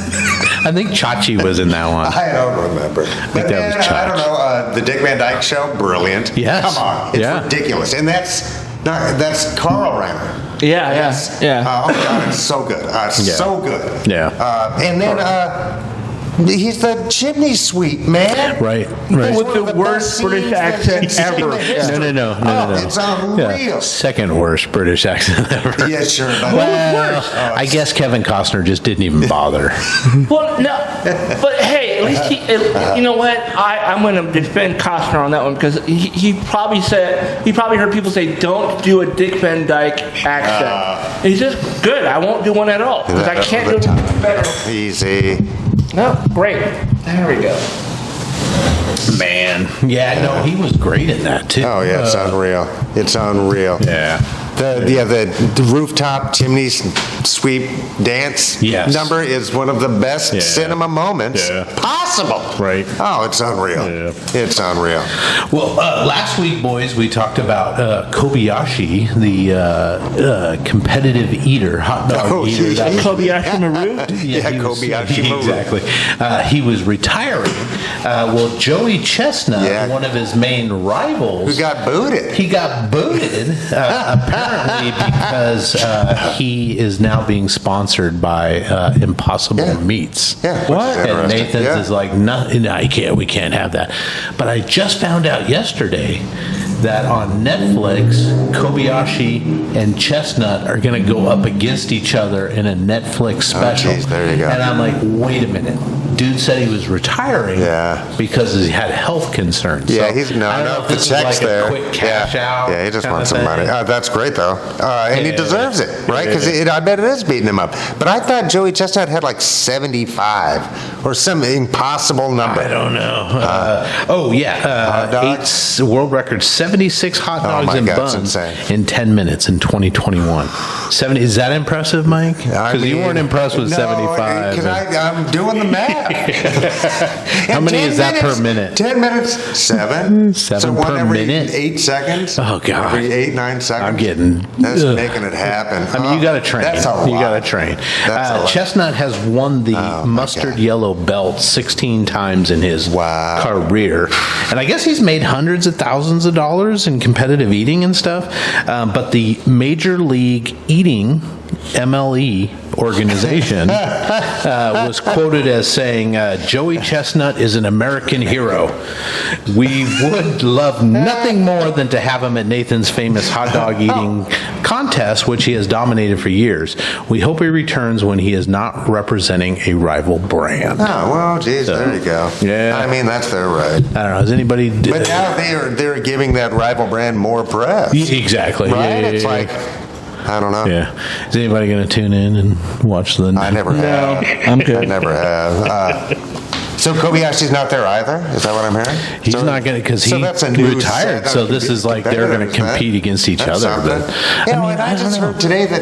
I think Chachi was in that one. I don't remember. But that was I don't know. The Dick Van Dyke Show, brilliant. Yes. Come on, it's Yeah. ridiculous, and that's Carl Reiner. Yeah, Yes. yeah. Oh God, it's so good. So good. Yeah. And then he's the chimney sweep man. Right. With One the of worst best British scenes accent that's in ever. the history. No. Oh, it's unreal. Second worst British accent ever. Yeah, sure. But Well, I guess Kevin Costner just didn't even bother. Well, no, but hey, at least you know what? I'm going to defend Costner on that one because he probably heard people say, "Don't do a Dick Van Dyke accent." And he's just good. I won't do one at all because I can't do it better. Easy. No, great. There we go. Man. Yeah, no, he was great in that, too. Oh yeah, it's unreal. It's unreal. Yeah. The rooftop chimney sweep dance Yes. number is one of the best Yeah. cinema moments Yeah. possible. Right. Oh, it's unreal. Yeah. It's unreal. Well, last week, boys, we talked about Kobayashi, the competitive eater, hot dog Oh, eater. yeah. that was- Kobayashi Maru. Yeah, he was- Kobayashi Maru. Exactly. He was retiring. Well, Joey Chestnut, Yeah. one of his main rivals, Who got booted? he got booted apparently because he is now being sponsored by Impossible Yeah. Meats. Yeah, which What? is And interesting. Nathan's Yeah. is like, no, we can't have that. But I just found out yesterday that on Netflix, Kobayashi and Chestnut are going to go up against each other in a Netflix special. geez, there you go. And I'm like, wait a minute. Dude said he was retiring Yeah. because he had health concerns. Yeah, So, he's I don't know no. if The this is check's like there. a quick cash out. Yeah, he just kind wants of some money. thing. That's great though, and he Yeah. deserves it, right? Because Yeah. I bet it is beating him up. But I thought Joey Chestnut had like 75 or some impossible number. I don't know. hot dogs? World record 76 hot dogs my and God, it's buns insane. in 10 minutes in 2021. 70, is that impressive, Mike? I Because you mean, weren't impressed with no, 75. I'm doing the math. How In many 10 is that per minutes- minute? 10 minutes, 7. Seven so one per every minute? 8 seconds. Oh, God. Every 8-9 seconds. I'm getting- That's ugh. making it happen. I mean, you got to train. That's a lot. You got to train. That's a lot. Chestnut has won the my mustard God. yellow belt 16 times in his Wow. career, and I guess he's made hundreds of thousands of dollars in competitive eating and stuff. But the Major League Eating MLE organization was quoted as saying, "Joey Chestnut is an American hero. We would love nothing more than to have him at Nathan's famous hot dog eating contest, which he has dominated for years. We hope he returns when he is not representing a rival brand." Oh, well, geez, there you go. Yeah. I mean, that's their right. I don't know. Has anybody? But now they're giving that rival brand more press. Exactly. Right? Yeah, yeah, It's yeah. like, I don't know. Yeah. Is anybody going to tune in and watch the? I never have. I'm good. I never have. So Kobayashi's not there either? Is that what I'm hearing? He's So- not going to because so he that's a new retired. set So of this is like they're going to competitors, compete that- against each that's other. something. But, You I know, mean, and I I just don't know. heard today that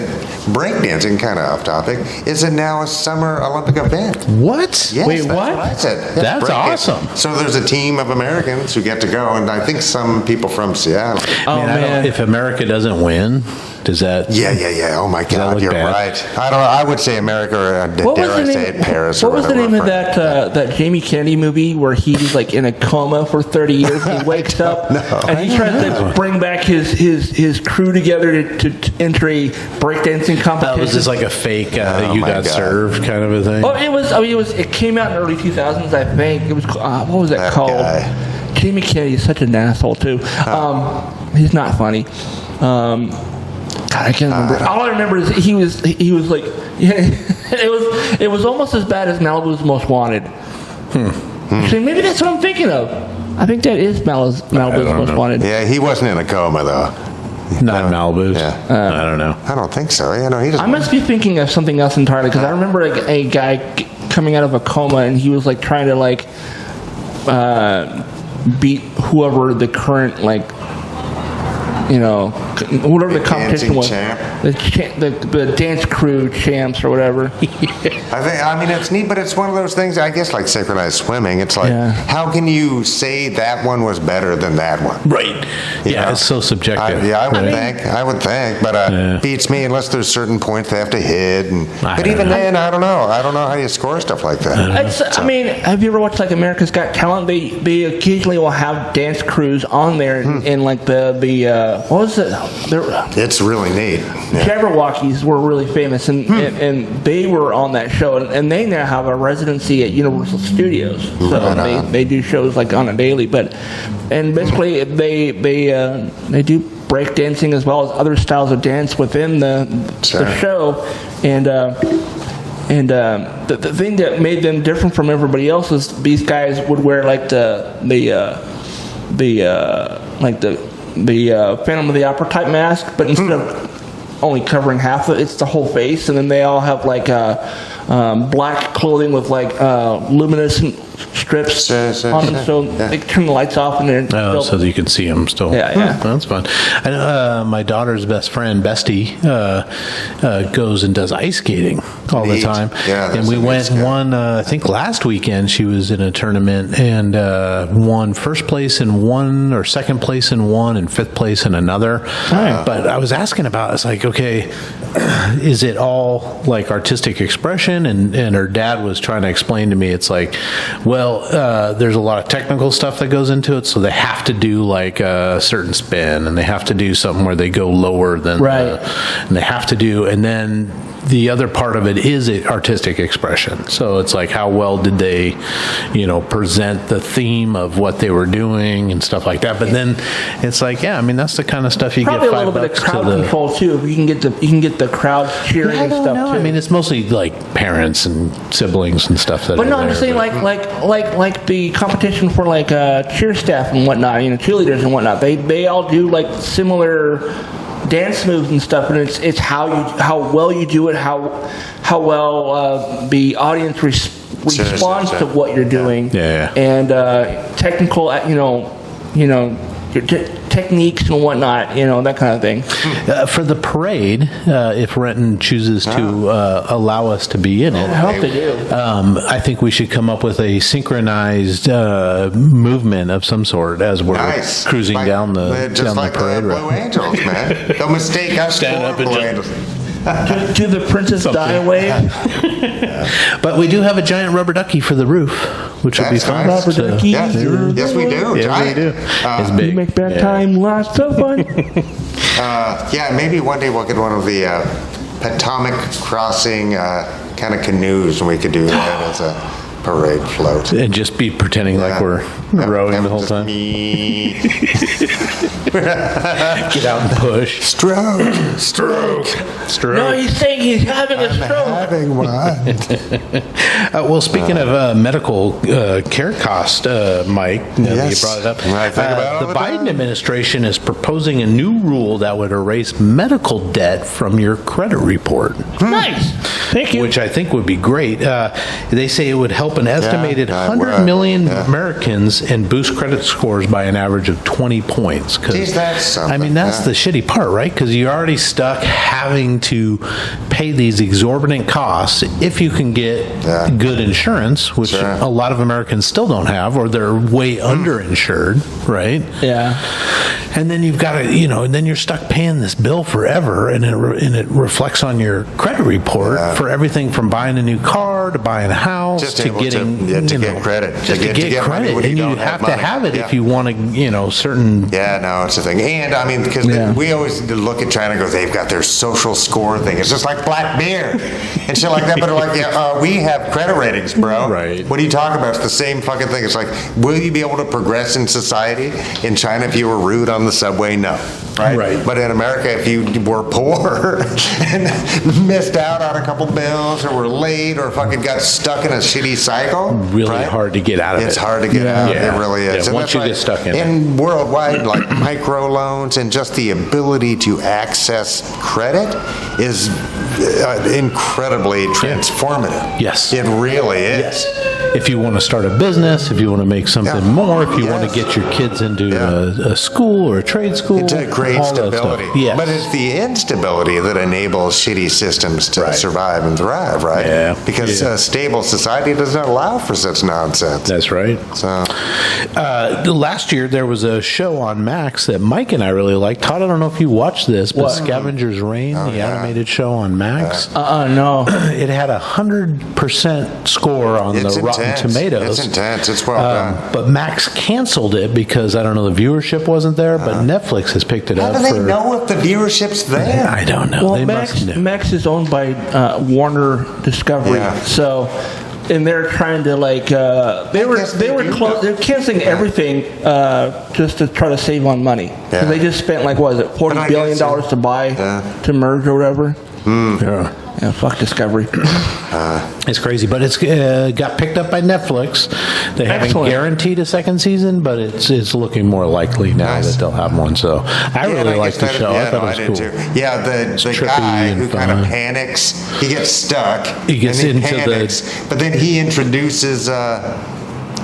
breakdancing, kind of off topic, is now a summer Olympic event. What? Yes, Wait, that's what? I said. Yes, That's breakdancing. awesome. So there's a team of Americans who get to go, and I think some people from Seattle. Oh, I don't- man. if America doesn't win, does that? Yeah. Oh my that God, look you're bad? right. I would say America, or What dare was I the say name? it, Paris. What or was the whatever name of we're that Jamie Kennedy movie where he's like in a coma for 30 years and he wakes up and he tries to bring back his crew together to enter a breakdancing That competition? was just like a fake Oh you my got God. served kind of a thing. Oh, it was. I mean, it came out in early 2000s, I think. It was. What was it That called? guy. Jamie Kennedy is such an asshole too. He's not funny. God, I can't remember. All I remember is he was like, it was almost as bad as Malibu's Most Wanted. Actually, maybe that's what I'm thinking of. I think that is Malibu's Most know. Wanted. Yeah, he wasn't in a coma though. Not Malibu's. Yeah. I don't know. I don't think so. Yeah, no, he doesn't. I must be thinking of something else entirely because I remember a guy coming out of a coma and he was like trying to like beat whoever the current like whatever the competition dancing was, champ? the dance crew champs or whatever. I mean, it's neat, but it's one of those things, I guess, like synchronized swimming. It's like, Yeah. how can you say that one was better than that one? Right. You Yeah, know? it's so subjective. I would right? think, but Yeah. beats me unless there's certain points they have to hit. I But don't even know. then, I don't know. I don't know how you score stuff like that. I mean, have you ever watched like America's Got Talent? They occasionally will have dance crews on there in like the what was it? It's really neat. Yeah. Jabberwockies were really famous, and they were on that show, and they now have a residency at Universal Studios. So Right they do shows like on a daily, and basically they do break dancing as well as other styles of dance within the show, and the thing that made them different from everybody else is these guys would wear like the Phantom of the Opera type mask, but instead of only covering half of it, it's the whole face, and then they all have like black clothing with like luminescent strips Sure. on them, so they turn the lights off and they're Oh, so that you can see them still. Yeah, yeah. That's fun. I know, my daughter's best friend, Bestie, goes and does ice skating all the Neat. time. Yeah, that's and we a neat went skill. one, I think last weekend, she was in a tournament and won first place in one, or second place in one, and fifth place in another. But I was asking about, it's like, okay, is it all like artistic expression? And her dad was trying to explain to me, it's like, well, there's a lot of technical stuff that goes into it, so they have to do like a certain spin, and they have to do something where they go lower than Right. and they have to do, and then the other part of it is artistic expression. So it's like, how well did they, present the theme of what they were doing and stuff like that. But then it's like, yeah, I mean, that's the kind of stuff you probably get a little $5 bit of to crowd the. control too. If you can get the crowd cheering and stuff too. I mean, it's mostly like parents and siblings and stuff that. But are no, I'm there, just saying, but- like the competition for like cheer staff and whatnot, cheerleaders and whatnot. They all do like similar dance moves and stuff, and it's how well you do it, how well the audience responds sure. to what you're doing, Yeah. and technical, techniques and whatnot, that kind of thing. for the parade, if Renton chooses to allow us to be in it, I hope they do. I think we should come up with a synchronized movement of some sort as we're Nice. cruising Like- down the just down like the parade the route. Blue Angels, man. Don't mistake us Stand for up and Blue jump. Angels. Do the Princess Diaway? But we do have a giant rubber ducky for the roof, which would be That's fun. nice. Rubber to- ducky. Yes, yes, we do. Yeah, Giant. we do. It's big. You make that Yeah. time lots of fun. Yeah, maybe one day we'll get one of the Potomac crossing kind of canoes, and we could do that as a parade float. And just be pretending like we're rowing the whole Just time. Me. Get out and push. Stroke. Stroke. No, he's saying he's having a stroke. Having one. Well, speaking of medical care cost, Mike, now that you Yes. brought it up, I think about it all the the Biden time. administration is proposing a new rule that would erase medical debt from your credit report, Nice. Thank you. which I think would be great. They say it would help an estimated I 100 would, million yeah. Americans and boost credit scores by an average of 20 points. 'Cause, Geez, that's something, I mean, that's yeah. the shitty part, right? Because you're already stuck having to pay these exorbitant costs if you can get Yeah. good insurance, which Sure. a lot of Americans still don't have, or they're way underinsured, right? Yeah. And then you've got to, and then you're stuck paying this bill forever, and it reflects on your credit report for everything from buying a new car to buying a house Just to able getting to get credit. just to get money credit, when you and you don't have to money. have it Yeah. if you want to, certain. Yeah, no, it's a thing. And I mean, because Yeah. we always look at China and go, they've got their social score thing. It's just like black beer and shit like that. But they're like, yeah, we have credit ratings, bro. Right. What are you talking about? It's the same fucking thing. It's like, will you be able to progress in society in China if you were rude on the subway? No. Right? Right. But in America, if you were poor and missed out on a couple bills or were late or fucking got stuck in a shitty cycle, Really right? hard to get out of It's it. hard to get out. Yeah. It really is. Yeah, And once that's you get stuck in it. And worldwide, like micro loans and just the ability to access credit is incredibly transformative. Yes. It really is. if you want to start a business, if you want to make something more, if you want to get your kids into a school or a trade school, It's a great all that stability. stuff. Yes. But it's the instability that enables shitty systems to survive and thrive, right? Yeah. Because a stable society does not allow for such nonsense. That's right. So, Last year there was a show on Max that Mike and I really liked. Todd, I don't know if you watched this, but Scavenger's Reign, the animated show on Max. No. It had 100% score on it's the Rotten intense. Tomatoes. It's intense. It's well done. But Max canceled it because I don't know, the viewership wasn't there. But Netflix has picked it How up. do they know if the viewership's there? I don't know. Well, They Max, must know. Max is owned by Warner Discovery, Yeah. so and they're trying to like they were guess they do know. they're canceling everything just to try to save on money. 'Cause Yeah. they just spent like what is it, But $40 I billion guess to buy to merge or whatever. Yeah. Yeah, fuck Discovery. It's crazy, but it's got picked up by Netflix. They haven't Excellent. guaranteed a second season, but it's looking more likely now Nice. that they'll have one. So I Yeah, really like guess the that- show. Yeah, I thought no, it did was cool. too. Yeah, the trippy guy and who kind of fun. panics, he gets stuck. He gets and into the- panics, but then he introduces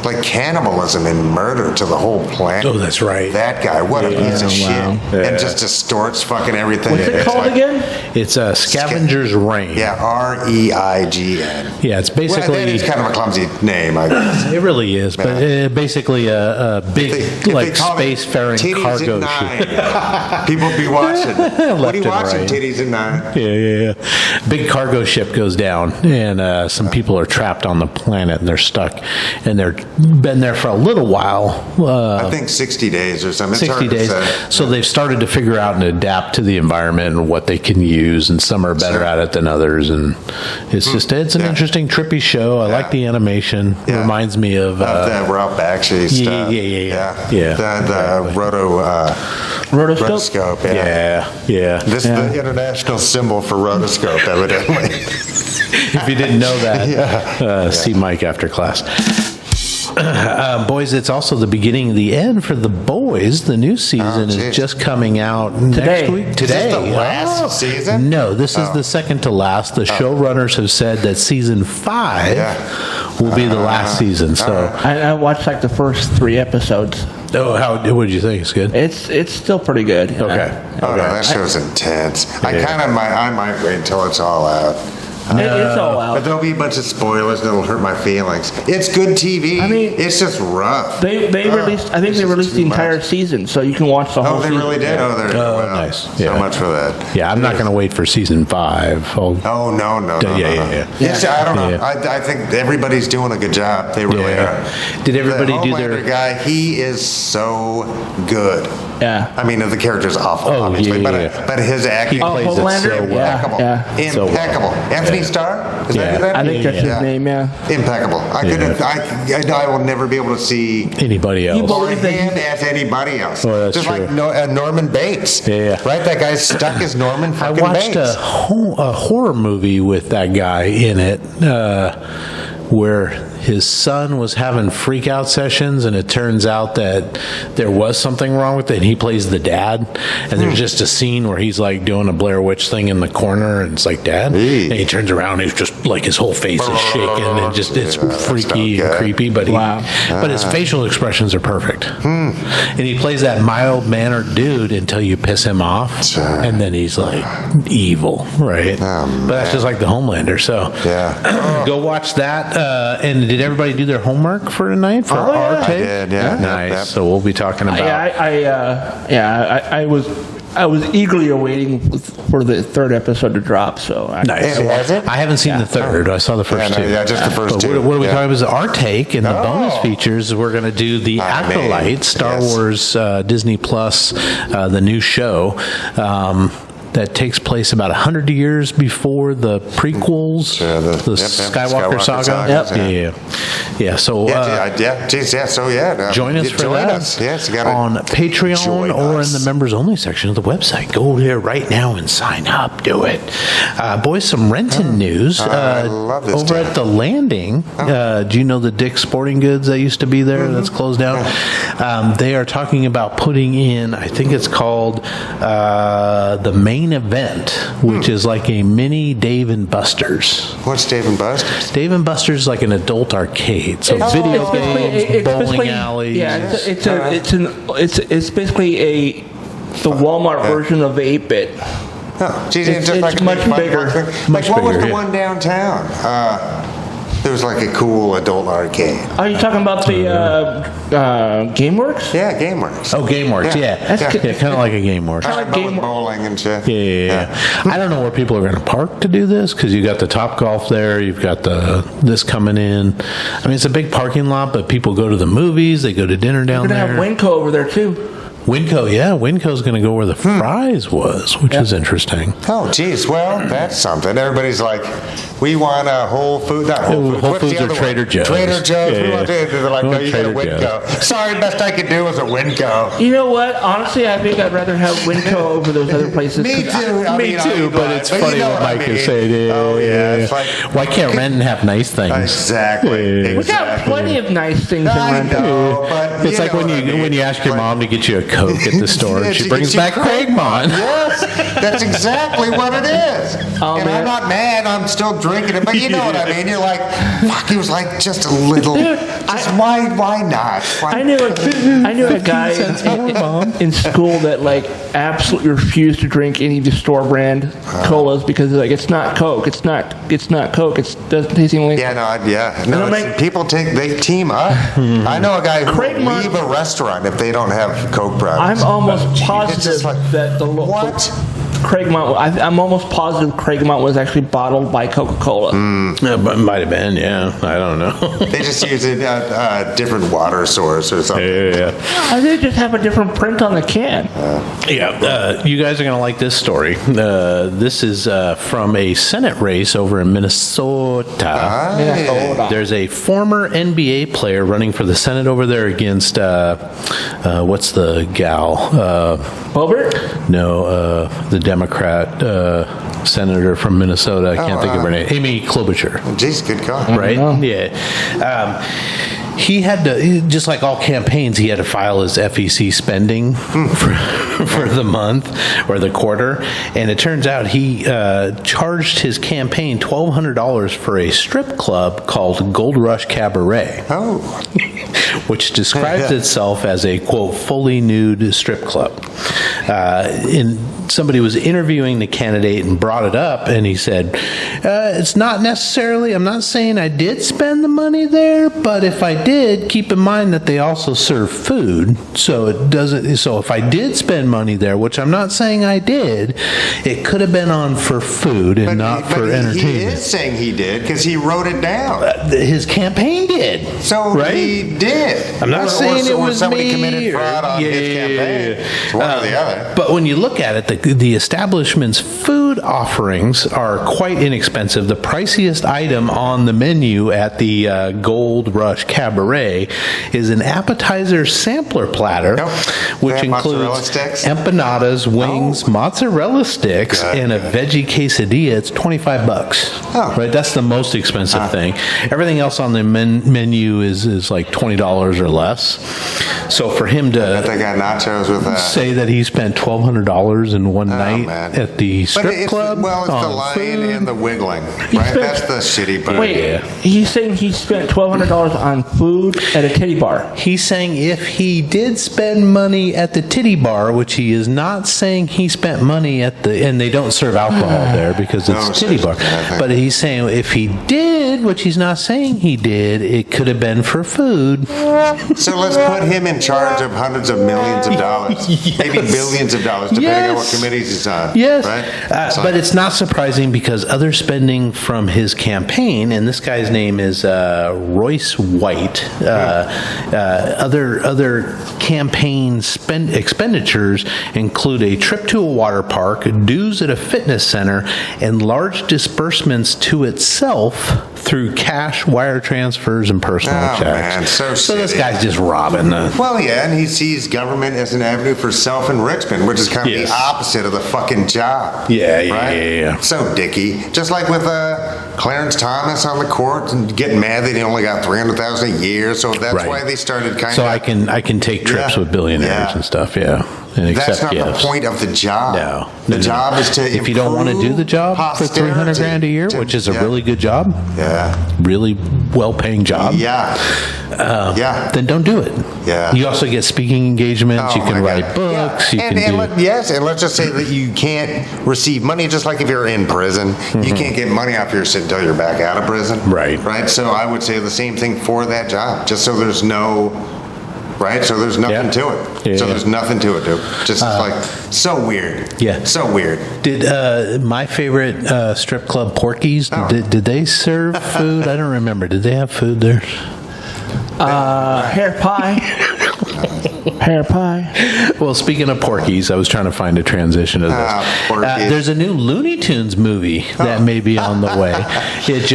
like cannibalism and murder to the whole planet. Oh, that's right. That guy, what a piece of wow. shit, and just distorts fucking everything. What's it It's called like- again? It's a Scavenger's Reign. Yeah, REIGN. Yeah, it's Well, basically. that is kind of a clumsy name, I guess. It really is, but basically a big If they like call it spacefaring Titties cargo at ship. 9, people be watching. What Left are you and watching, right. Titties at 9? Yeah. Big cargo ship goes down, and some people are trapped on the planet, and they're stuck, and they're been there for a little while. I think 60 days or something. It's 60 hard to days. say. So they've started to figure out and adapt to the environment and what they can use, and some are better at it than others. And it's just, it's an Yeah. interesting, trippy show. I like the animation. It Yeah. reminds me of. The Ralph Bakshi stuff. Yeah. The Rotoscope? rotoscope. Yeah. This is the international symbol for rotoscope, evidently. If you didn't know that, see Mike after class. Boys, it's also the beginning of the end for The Boys. The new season is geez. just coming out Today. next week. Is Today. this the last season? No, this is the second to last. The showrunners have said that season 5 will be the last season. So, I watched like the first 3 episodes. what did you think? It's good. It's still pretty good. Okay. Oh, no, that show's intense. I might wait until it's all out. It's all But out. there'll be a bunch of spoilers that'll hurt my feelings. It's good TV. I mean, it's just rough. They released. I think It's they just released too the entire much. season, so you can watch the whole. Oh, they season. really did. Yeah. Well, nice. So Yeah. much for that. Yeah, I'm not going to wait for season 5. Oh no. Yeah. It's, I don't know. Yeah. I think everybody's doing a good job. They really Yeah. are. Did everybody the do Homelander their? guy? He is so good. Yeah. I mean, the character's awful, Oh, obviously, yeah. but his acting He plays is it Homelander? so well. impeccable. Yeah. So well. Impeccable. Anthony Starr? Is Yeah. that I think that's his name. Yeah. Impeccable. I will never be able to see Anybody else? more believe that him as anybody else. Oh, that's Just true. like Norman Bates. Yeah. Right? That guy's stuck as Norman I fucking watched Bates. a horror movie with that guy in it, where his son was having freak out sessions, and it turns out that there was something wrong with it, and he plays the dad, and there's just a scene where he's like doing a Blair Witch thing in the corner, and it's like, Dad, and he turns around, and he's just like, his whole face is shaking, and it's Yeah, that's freaky not and good. creepy, but but his facial expressions are perfect, and he plays that mild-mannered dude until you piss him off, Sure. and then he's like evil, right? But that's just like the Homelander. So Yeah. go watch that. And did everybody do their homework for tonight for Oh, yeah. our I take? did, yeah. Nice. Yep. So we'll be talking about. I was eagerly awaiting for the 3rd episode to drop. So Nice. And was it? I haven't seen the 3rd. I saw the first Yeah, no, two. yeah, just the first But two. What are we Yeah. talking about? Is our take and the Oh. bonus features? We're going to do the I mean, Acolyte, Star yes. Wars Disney Plus, the new show. That takes place about 100 years before the prequels, Yeah, the yep, Skywalker saga. sagas, Yeah. So join us for that Yes, you gotta on Patreon join or us. in the members only section of the website. Go there right now and sign up. Do it. Boys, some Renton news. I love this Over town. at the Landing, do you know the Dick's Sporting Goods that used to be there that's closed down? They are talking about putting in, I think it's called the Main Main Event, which is like a mini Dave and Buster's. What's Dave and Buster's? Dave and Buster's is like an adult arcade, so video games, bowling alleys. Yeah, it's basically the Walmart version of the 8-bit. Oh, geez, It's just like a much big fun bigger. thing. Much Like, what was bigger, the yeah. one downtown? There was like a cool adult arcade. Are you talking about the GameWorks? Yeah, GameWorks. Oh, GameWorks, yeah. That's Yeah, good. kind of like a GameWorks. Kinda like Going Game- bowling and shit. Yeah. I don't know where people are going to park to do this because you got the Top Golf there, you've got this coming in. I mean, it's a big parking lot, but people go to the movies, they go to dinner down We're gonna there. have Winco over there too. Winco, yeah, Winco's going to go where the fries was, which is interesting. Oh, geez. Well, that's something. Everybody's like, we want a Whole Foods. Not Whole Foods. Whole What's the Foods or other one? Trader Joe's. Trader Joe's. Yeah, We want yeah. to. They're like, We no, want you got a Trader Winco. Sorry, best I could do was a Winco. You know what? Honestly, I think I'd rather have Winco over those other places. Me 'cause I- too. I Me mean, too, but it's you funny know what I Mike mean. is saying. Oh, yeah. It's like, Why can't Renton have nice things? exactly. Yeah. We got plenty of nice things in I Renton. know, but It's like know when what I mean. when you ask your Like- mom to get you a Coke at the store, and Yeah, she she brings gets you back Craigmont. Yes, that's exactly what it is. Oh, and man. I'm not mad. I'm still drinking it, but you know what I mean. You're like, fuck. He was like just a little. Dude, why not? Why- I knew a guy in school that like absolutely refused to drink any of the store brand colas because like it's not Coke, it's not Coke, it doesn't taste anything like. Yeah, no, I'm it's- like- people they team up. I know a guy who Craig will Mon- leave a restaurant if they don't have Coke products. I'm almost It's positive just like, that the what? Craigmont. I'm almost positive Craigmont was actually bottled by Coca-Cola. Yeah, but it might have been, yeah. I don't know. They just use a different water source or something. Yeah. I think just have a different print on the can. Yeah, you guys are going to like this story. This is from a Senate race over in Minnesota. Minnesota. There's a former NBA player running for the Senate over there against, what's the gal? Bobert? No, the Democrat senator from Minnesota. I can't think of her name. Amy Klobuchar. Jeez, good call. Right? Yeah. He had to, just like all campaigns, he had to file his FEC spending for the month or the quarter. And it turns out he charged his campaign $1,200 for a strip club called Gold Rush Cabaret. Oh, Which describes itself as a, quote, fully nude strip club. And somebody was interviewing the candidate and brought it up, and he said, it's not necessarily, I'm not saying I did spend the money there, but if I did, keep in mind that they also serve food. So it doesn't, so if I did spend money there, which I'm not saying I did, it could have been on for food and not for He entertainment. is saying he did because he wrote it down. His campaign did. So right? he did. I'm not Or- saying or, it or was somebody me committed or- fraud on his campaign. It's one or the other. But when you look at it, the establishment's food offerings are quite inexpensive. The priciest item on the menu at the Gold Rush Cabaret is an appetizer sampler platter, Yep. which They have mozzarella includes sticks? empanadas, wings, Oh. mozzarella sticks, Good. and a veggie quesadilla. It's $25. Oh. Right, that's the most expensive thing. Everything else on the menu is like $20 or less. So for him But to they got nachos with that. say that he spent $1,200 in one night man. at the But strip it's club. well, it's the on lying food. and the wiggling, He right? spent- That's the shitty part. Wait, he's saying he spent $1,200 on food at a titty bar. He's saying if he did spend money at the titty bar, which he is not saying he spent money at the, and they don't serve alcohol there because it's No, titty bar. seriously, But he's saying if he did, which he's not saying he did, it could have been for food. So let's put him in charge of hundreds of millions of dollars, maybe billions of dollars, depending on what Yes. committees he's on. Yes, right? but it's not surprising because other spending from his campaign, and this guy's name is Royce White. Other campaign expenditures include a trip to a water park, dues at a fitness center, and large disbursements to itself through cash, wire transfers, and personal Oh, checks. man, so this shitty. guy's just robbing. Well, yeah, and he sees government as an avenue for self-enrichment, which is kind of Yes. the opposite of the fucking job. Yeah, yeah, right? yeah. So dicky. Just like with Clarence Thomas on the court and getting mad that he only got $300,000 a year. So that's Right. why they started kind So of. I can take trips Yeah. with billionaires Yeah. and stuff. Yeah. and That's accept not gifts. the point of the job. No. The job is to If you don't want to do the job for $300 grand a year, posterity, which is a yeah. really good job, Yeah. really well-paying job, Yeah. Yeah. then don't do it. Yeah. You also get speaking engagements. Oh, you can my write God. books. Yeah. You can do. Yes, and let's just say that you can't receive money, just like if you're in prison. You can't get money off your shit until you're back out of prison. Right. Right? So I would say the same thing for that job, just so there's no... Right? So there's nothing Yeah. to it. Yeah, so yeah. there's nothing to it, dude. Just like, so weird. Yeah. So weird. Did my favorite strip club, Porky's, Oh. did they serve food? I don't remember. Did they have food there? Hair pie. Hair pie. Well, speaking of Porky's, I was trying to find a transition to this. Porky's. There's a new Looney Tunes movie that may be on the way. It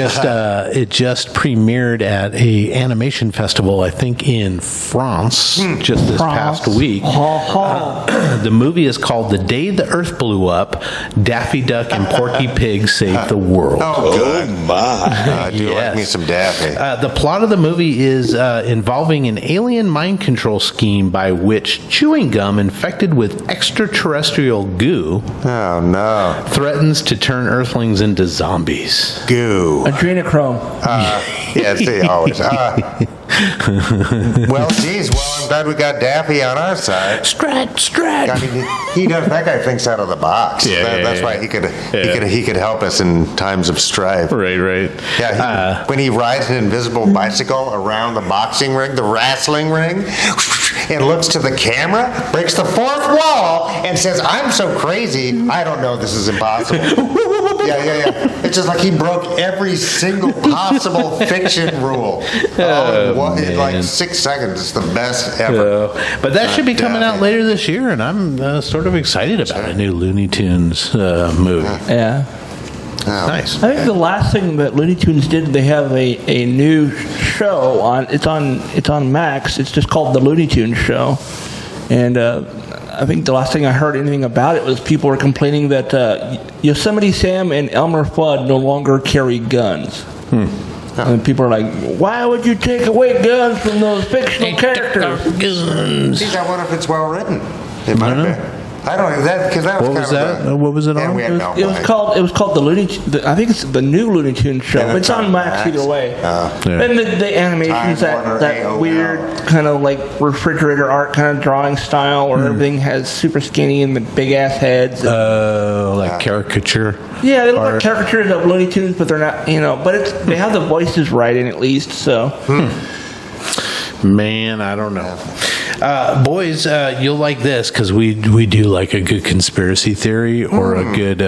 just premiered at a animation festival, I think, in France, just this past week. The movie is called The Day the Earth Blew Up. Daffy Duck and Porky Pig Saved the World. Oh, good. I do like Yes. me some Daffy. The plot of the movie is involving an alien mind control scheme by which chewing gum infected with extraterrestrial goo Oh, no. threatens to turn Earthlings into zombies. Goo. Adrenochrome. Yeah, see, always. Well, geez, I'm glad we got Daffy on our side. Strat. I mean, he does. That guy thinks out of the box. That's why he could help us in times of strife. Right. Yeah, when he rides an invisible bicycle around the boxing ring, the wrestling ring, and looks to the camera, breaks the fourth wall, and says, "I'm so crazy, I don't know this is impossible." Yeah. It's just like he broke every single possible fiction rule. In like 6 seconds. It's the best ever. But that should be coming out Daffy. later this year, and I'm sort of excited about a new Looney Tunes movie. Yeah. Nice. I think the last thing that Looney Tunes did, they have a new show on. It's on Max. It's just called the Looney Tunes Show, and I think the last thing I heard anything about it was people were complaining that Yosemite Sam and Elmer Fudd no longer carry guns. And people are like, "Why would you take away guns from those fictional characters?" Geez, I wonder if it's well written. It might be. I don't know that because that was What was kind of that? What was it and on? we had no It was idea. called the Looney. I think it's the new Looney Tunes show. And It's on Max either way. Yeah. And the animations, Time Warner, that AOL. weird kind of like refrigerator art kind of drawing style, where everything has super skinny and the big ass heads. Like caricature. Yeah, they look like art. caricatures of Looney Tunes, but they're not. But they have the voices right in at least. So Man, I don't know. Boys, you'll like this because we do like a good conspiracy theory or a good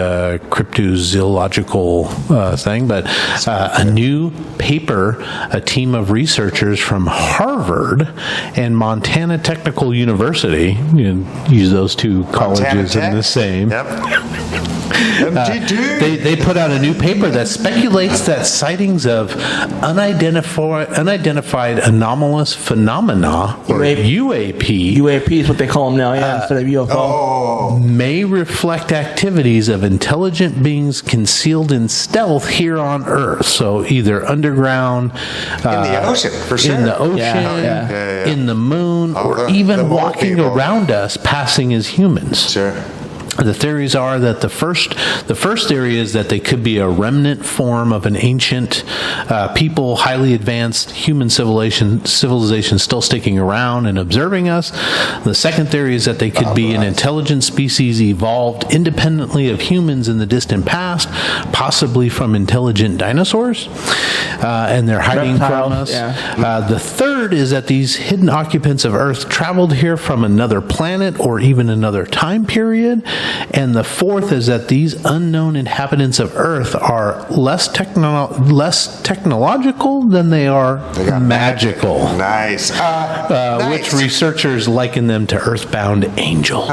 cryptozoological thing. But a new paper, a team of researchers from Harvard and Montana Technical University, use those two colleges in the same. Yep. MTT. They put out a new paper that speculates that sightings of unidentified anomalous phenomena, or UAP, UAP is what they call them now, instead of UFO. may reflect activities of intelligent beings concealed in stealth here on Earth. So either underground, In the ocean, for sure. in the ocean, Yeah. in the moon, Oh, or the even moon walking people. around us, passing as humans. Sure. The theories are that the first theory is that they could be a remnant form of an ancient people, highly advanced human civilization still sticking around and observing us. The second theory is that they could be an intelligent species evolved independently of humans in the distant past, possibly from intelligent dinosaurs, and they're hiding from Reptiles, us. yeah. The third is that these hidden occupants of Earth traveled here from another planet or even another time period. And the fourth is that these unknown inhabitants of Earth are less technological than they are They got magical, Nice. which researchers liken them to earthbound angels.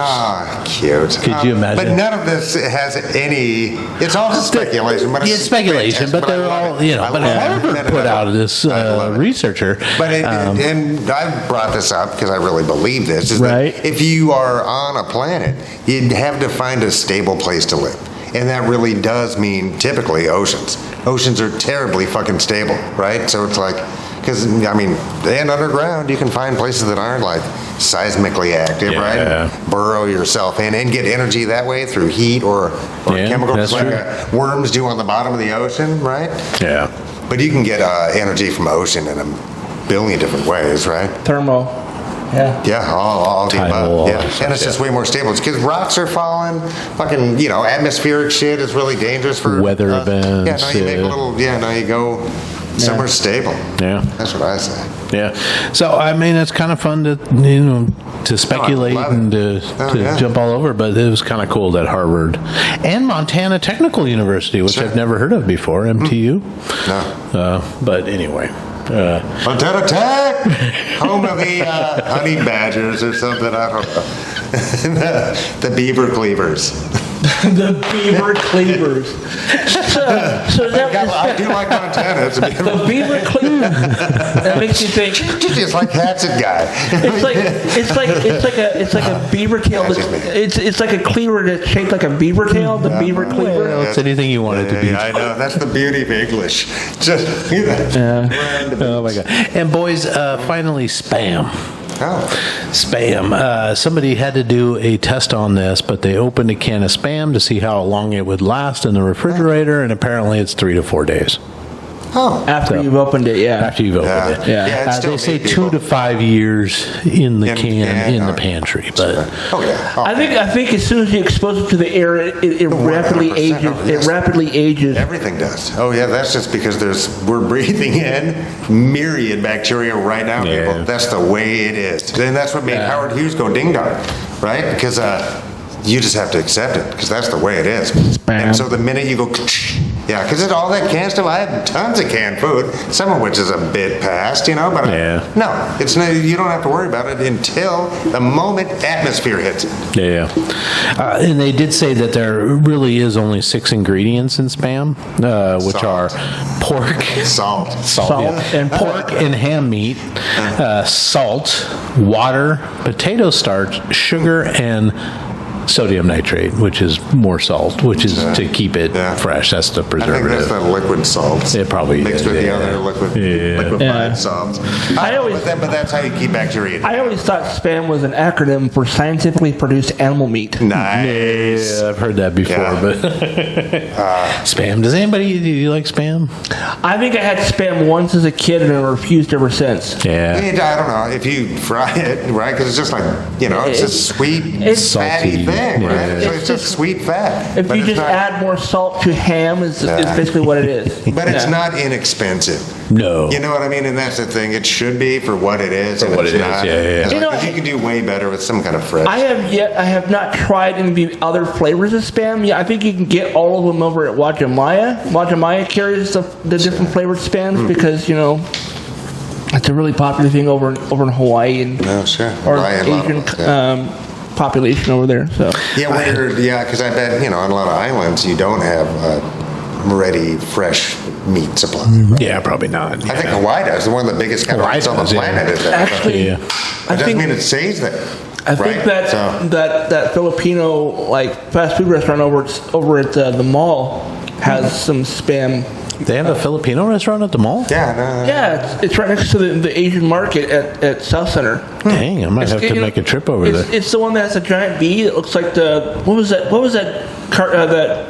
Cute. Could you imagine? But none of this has any. It's all just speculation. But It's speculation, but they're all, but Harvard put out this researcher. But and I brought this up because I really believe this is Right. that if you are on a planet, you'd have to find a stable place to live, and that really does mean typically oceans. Oceans are terribly fucking stable, right? So it's like Because, I mean, and underground, you can find places that aren't like seismically active, Yeah. right? Burrow yourself in and get energy that way through heat or Yeah, chemicals that's like true. worms do on the bottom of the ocean, right? Yeah. But you can get energy from ocean in a billion different ways, right? Thermo. Yeah. Yeah, all the Tidal, above. all Yeah, that stuff, and it's just yeah. way more stable. It's because rocks are falling. Fucking, atmospheric shit is really dangerous for Weather events, Yeah, now you make a yeah. little. Yeah, now you go somewhere stable. Yeah. That's what I say. Yeah. So, I mean, it's kind of fun to speculate love it. and to yeah. jump all over, but it was kind of cool that Harvard and Montana Technical University, which Sure. I've never heard of before, MTU. No. But anyway. Montana Tech, home of the honey badgers or something. I don't know. the beaver cleavers. The beaver cleavers. So that I do like Montana. It's a the beautiful. beaver cleaver. That makes you think. Just like Hatchet guy. It's like a beaver tail. That's just me. It's like a cleaver that's shaped like a beaver tail. The beaver cleaver. Well, it's anything you want it to be. Yeah, I know. That's the beauty of English. Just Oh my god! And boys, finally, spam. Oh. Spam. Somebody had to do a test on this, but they opened a can of spam to see how long it would last in the refrigerator, and apparently it's 3 to 4 days Oh. After you've opened it, yeah. after you've opened it. Yeah. it's still They say made 2 people- to 5 years in the In the can, can, in the oh. pantry, but Oh, yeah. Oh, I think as soon as you expose it to the air, it rapidly 100%. ages. Oh, yes. It rapidly ages. everything does. Oh, yeah, that's just because we're breathing in myriad bacteria right now, Yeah. people. That's the way it is. And that's what made Howard Hughes go ding dong, right? Because you just have to accept it, because that's the way it is. And so the minute you go, yeah, because all that canned stuff, I have tons of canned food, some of which is a bit past, but Yeah. no, it's no, you don't have to worry about it until the moment atmosphere hits it. yeah. And they did say that there really is only 6 ingredients in spam, which Salt. are pork, Salt. Salt yeah. and pork and ham meat, salt, water, potato starch, sugar, and sodium nitrate, which is more salt, which is to keep it Yeah. fresh. That's the I think that's preservative. the liquid salts. It probably mixed is, with the yeah. other liquefied Yeah. salts. I always- but that's how you keep bacteria. I always thought spam was an acronym for scientifically produced animal meat. Nice. Yeah, I've heard that before, Yeah. but spam. Do you like spam? I think I had spam once as a kid and I refused ever since. Yeah. I don't know if you fry it, right? Because it's just like it's a sweet, it's fatty salty, thing, right? yeah. So it's just sweet fat. If But you it's just not- add more salt to ham, is basically what it is. But it's Yeah. not inexpensive. No. You know what I mean? And that's the thing. It should be for what it is. For and what it's it is, not. yeah, yeah. It's You like, know, 'cause you can do way better with some kind of fresh. I have not tried any of the other flavors of spam. Yeah, I think you can get all of them over at Wajimaya. Wajimaya carries the different flavored spams because it's a really popular thing over in Hawaii and No, sure. or Hawaii and a lot of Asian them, yeah. population over there. So Yeah, because I bet, on a lot of islands, you don't have ready, fresh meat supply. Yeah, probably not. I think Hawaii does. One of the biggest Hawaii countries on the does, yeah. planet is that. actually, Yeah. It I doesn't think mean it stays there. I think right? that So- that Filipino fast food restaurant over at the mall has some spam. They have a Filipino restaurant at the mall? Yeah, no. Yeah, it's right next to the Asian market at South Center. Dang, I might have to make a trip over there. It's the one that has a giant bee. It looks like what was that that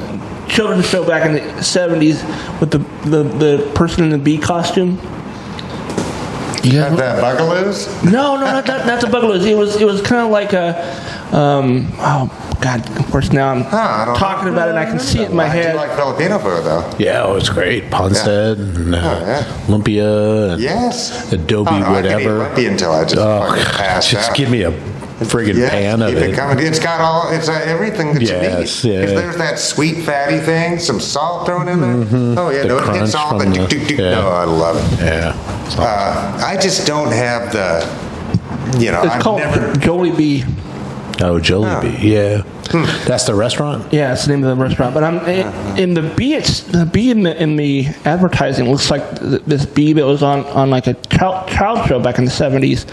children's show back in the 70s with the person in the bee costume? Have the Bugaloos? No, not the Bugaloos. It was kind of like a oh God, of course now I'm I don't talking know. about it and I can see it in my I do head. like Filipino food, though. Yeah, it's great. Ponstead and yeah. Lumpia and Yes. Adobe I can eat whatever. lumpia until I just fucking pass just out. give me a friggin' Yeah, pan of keep it. it coming. It's got everything that Yes, you need. yeah. If there's that sweet fatty thing, some salt thrown in there. Oh yeah, The no, it crunch hits all the from do, the- do, do. yeah. No, I love it. Yeah. I just don't have the, It's I've called never. Jollibee. Oh, Jollibee. Yeah. Hmm. That's the restaurant? Yeah, it's the name of the restaurant. But I'm in the bee. The bee in the advertising looks like this bee that was on like a child show back in the 70s,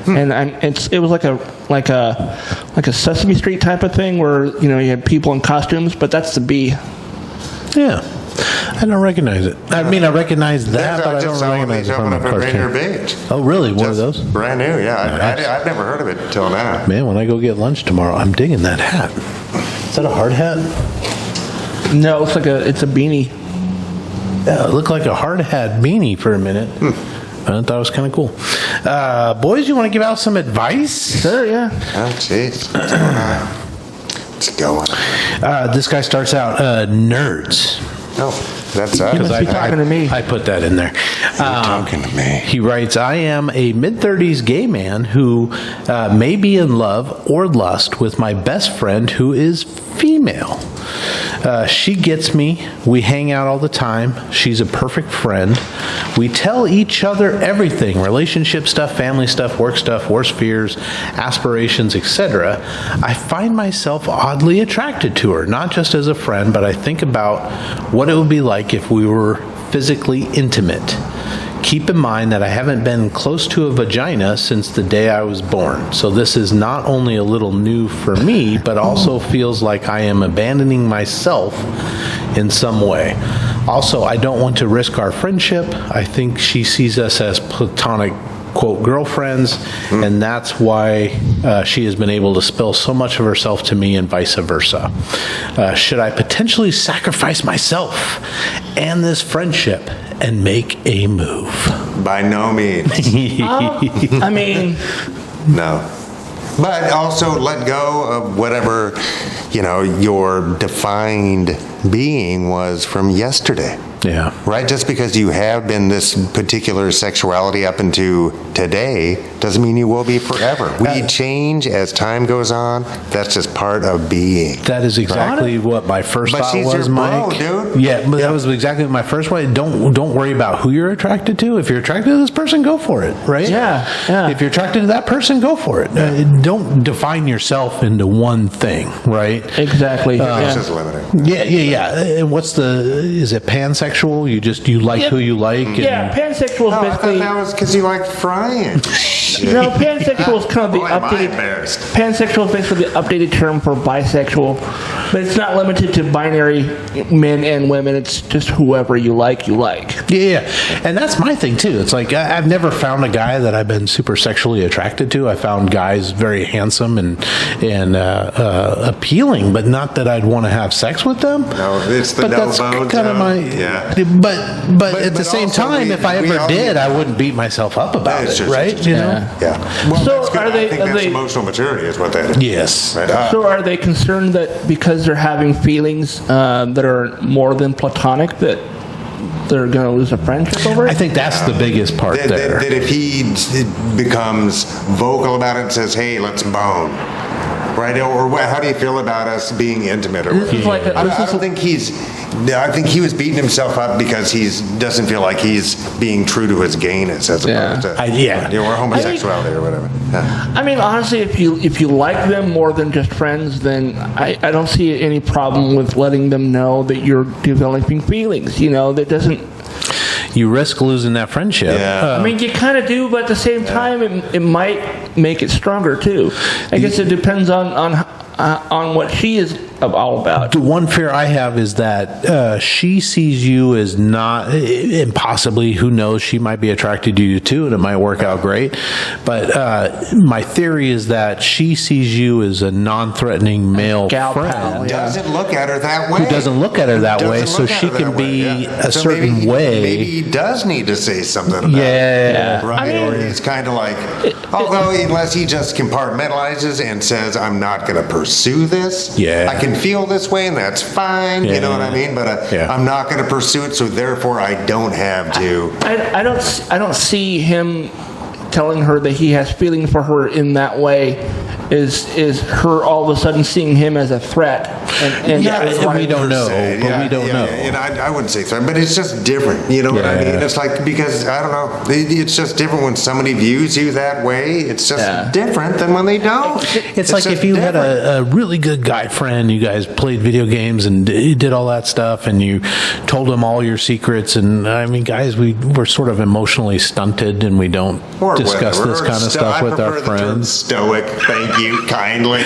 and it was like a Sesame Street type of thing where you had people in costumes, but that's the bee. Yeah. I don't recognize it. I mean, I recognize that, but I don't recognize it from the Rainier cartoon. Beach. Oh, really? One of those? Brand new, yeah. Nice. I've never heard of it until now. Man, when I go get lunch tomorrow, I'm digging that hat. Is that a hard hat? No, it's a beanie. Yeah, it looked like a hard hat beanie for a minute. I thought it was kind of cool. Boys, you want to give out some advice? Sure, yeah. Oh, jeez. What's going on? What's going on? This guy starts out, nerds. Oh, that's You must be talking to me. I put that in there. talking to me. He writes, I am a mid-30s gay man who may be in love or lust with my best friend who is female. She gets me. We hang out all the time. She's a perfect friend. We tell each other everything, relationship stuff, family stuff, worst fears, aspirations, etc. I find myself oddly attracted to her, not just as a friend, but I think about what it would be like if we were physically intimate. Keep in mind that I haven't been close to a vagina since the day I was born. So this is not only a little new for me, but also feels like I am abandoning myself in some way. Also, I don't want to risk our friendship. I think she sees us as platonic, quote, girlfriends, and that's why she has been able to spill so much of herself to me and vice versa. Should I potentially sacrifice myself and this friendship and make a move? By no means. I mean, No. But also let go of whatever, your defined being was from yesterday. Yeah. Right? Just because you have been this particular sexuality up into today doesn't mean you will be forever. We change as time goes on. That's just part of being. That is exactly what my first But thought she's was, your bro, Mike. dude. Yeah, but that was exactly my first way. Don't worry about who you're attracted to. If you're attracted to this person, go for it, right? Yeah. If you're attracted to that person, go for it. Don't define yourself into one thing, right? exactly. It's yeah. just limiting. Yeah. And is it pansexual? You like who you like? And, Yeah, pansexual No, is I thought basically. that was because you like frying. No, pansexual is kind of the Boy, am I updated. embarrassed. Pansexual is basically the updated term for bisexual, but it's not limited to binary men and women. It's just whoever you like, you like. Yeah, and that's my thing too. It's like I've never found a guy that I've been super sexually attracted to. I found guys very handsome and appealing, but not that I'd want to have sex with them. No, it's the but no that's bone kind of zone. my. Yeah. But at the but same also time, if I we ever all did, need- I wouldn't beat myself up about It's it, just- right? it's You Yeah. know. Yeah. Well, So that's good. are they- I think are that's they- emotional maturity is what that is. Yes. Right. So are they concerned that because they're having feelings that are more than platonic that they're going to lose a friendship over it? I think that's the biggest part there. That if he becomes vocal about it and says, "Hey, let's bone," right? Or how do you feel about us being intimate? Or This is like a- I this is don't think he's. I think he was beating himself up because he doesn't feel like he's being true to his gayness as Yeah. opposed to Yeah. or homosexuality or whatever. Yeah. I mean, honestly, if you like them more than just friends, then I don't see any problem with letting them know that you're developing feelings. That doesn't. You risk losing that friendship. Yeah. I mean, you kind of do, but at the same time, it might make it stronger too. I guess it depends on what she is all about. The one fear I have is that she sees you as not, and possibly, who knows, she might be attracted to you too, and it might work out great. But my theory is that she sees you as a non-threatening male Gal friend. pal, yeah. Doesn't look at her that way. Who doesn't look at her that Doesn't way, look so at she her can that way, be yeah. a So certain maybe, way. Maybe he does need to say something about it. Yeah. Right, I mean- or he's kind of like, although unless he just compartmentalizes and says, "I'm not going to pursue this. Yeah. I can feel this way, and that's fine." You know what I mean? But Yeah. I'm not going to pursue it, so therefore I don't have to. I don't see him telling her that he has feeling for her in that way. Is her all of a sudden seeing him as a threat? And Yeah, and we don't know. Say, But we don't know. And I wouldn't say threat, but it's just different. You know what I Yeah. mean? It's like, because, I don't know, it's just different when somebody views you that way. It's just Yeah. different than when they don't. It's like just if you had different. a really good guy friend, you guys played video games and did all that stuff, and you told him all your secrets. And I mean, guys, we're sort of emotionally stunted, and we don't Or discuss whatever. this kind of Or stuff I with our prefer the term friends. stoic, thank you, kindly.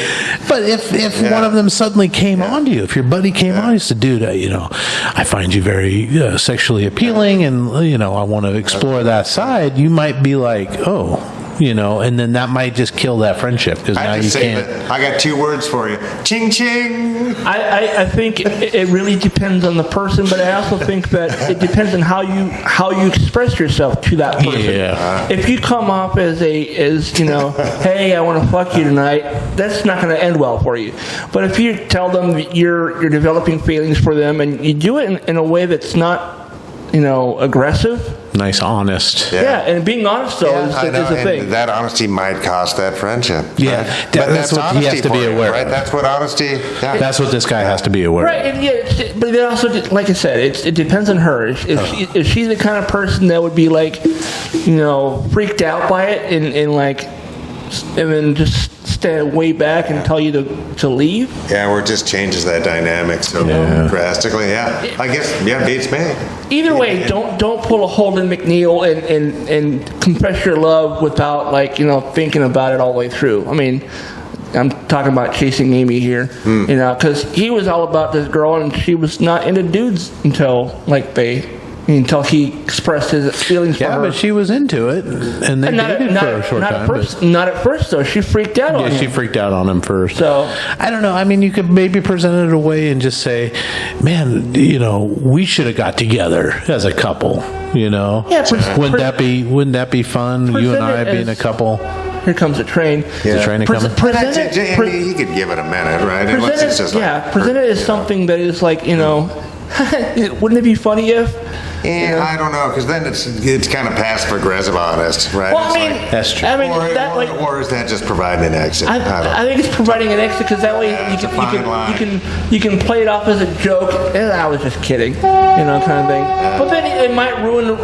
But if one of them suddenly came on to you, if your buddy came on, he said, "Dude, I find you very sexually appealing, and I want to explore that side," you might be like, "Oh." And then that might just kill that friendship because now I you just say can't. that I got 2 words for you. Ching ching. I think it really depends on the person, but I also think that it depends on how you express yourself to that person. Yeah. If you come off as hey, I want to fuck you tonight, that's not going to end well for you. But if you tell them you're developing feelings for them and you do it in a way that's not aggressive. Nice, honest. Yeah, and being honest though is I know, the and thing. that honesty might cost that friendship. Yeah, right? that- But that's what he has honesty to be for you, aware right? of. That's what honesty. Yeah. That's what this guy has to be aware Right, of. and but it also, like I said, it depends on her. If she's the kind of person that would be like, freaked out by it and then just stay way back and tell you to leave. Yeah, where it just changes that dynamic so drastically. Yeah, I guess. Yeah, beats me. Either way, don't pull a Holden McNeil and confess your love without thinking about it all the way through. I mean, I'm talking about Chasing Amy here, because he was all about this girl and she was not into dudes until he expressed his feelings for her. Yeah, but she was into it, and they dated for a short time. Not at first, though. She freaked out on him. Yeah, she freaked out on him first. So I don't know. I mean, you could maybe present it away and just say, "Man, we should have got together as a couple." Yeah, wouldn't that be fun? You and I present it being a as- couple. Here comes a train. The train coming. Present it. He could give it a minute, right? Unless it's just Present it as something that is wouldn't it be funny if? I don't know, because then it's kind of passive aggressive honest, right? Well, It's I mean, like- That's true. I mean, or is that just providing an exit? I don't I know. think it's providing an exit because that way It's a fine line. you can play it off as a joke. And I was just kidding, kind of thing. But then it might ruin the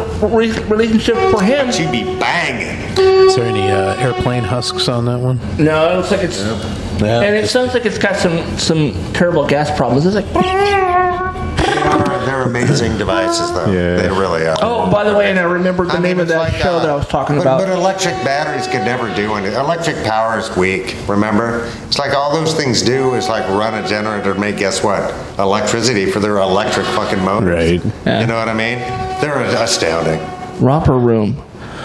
relationship for him. She'd be banging. Is there any airplane husks on that one? No, it looks like it's, Yeah, and it sounds like it's got some terrible gas problems. It's like, They're amazing devices, though. Yeah. They really are. oh, by the way, and I remembered the name of it's that like, show that I was talking about. But electric batteries could never do anything. Electric power is weak, remember? It's like all those things do is like run a generator to make, guess what? Electricity for their electric fucking motors. Right. Yeah. You know what I mean? They're astounding. Romper Room.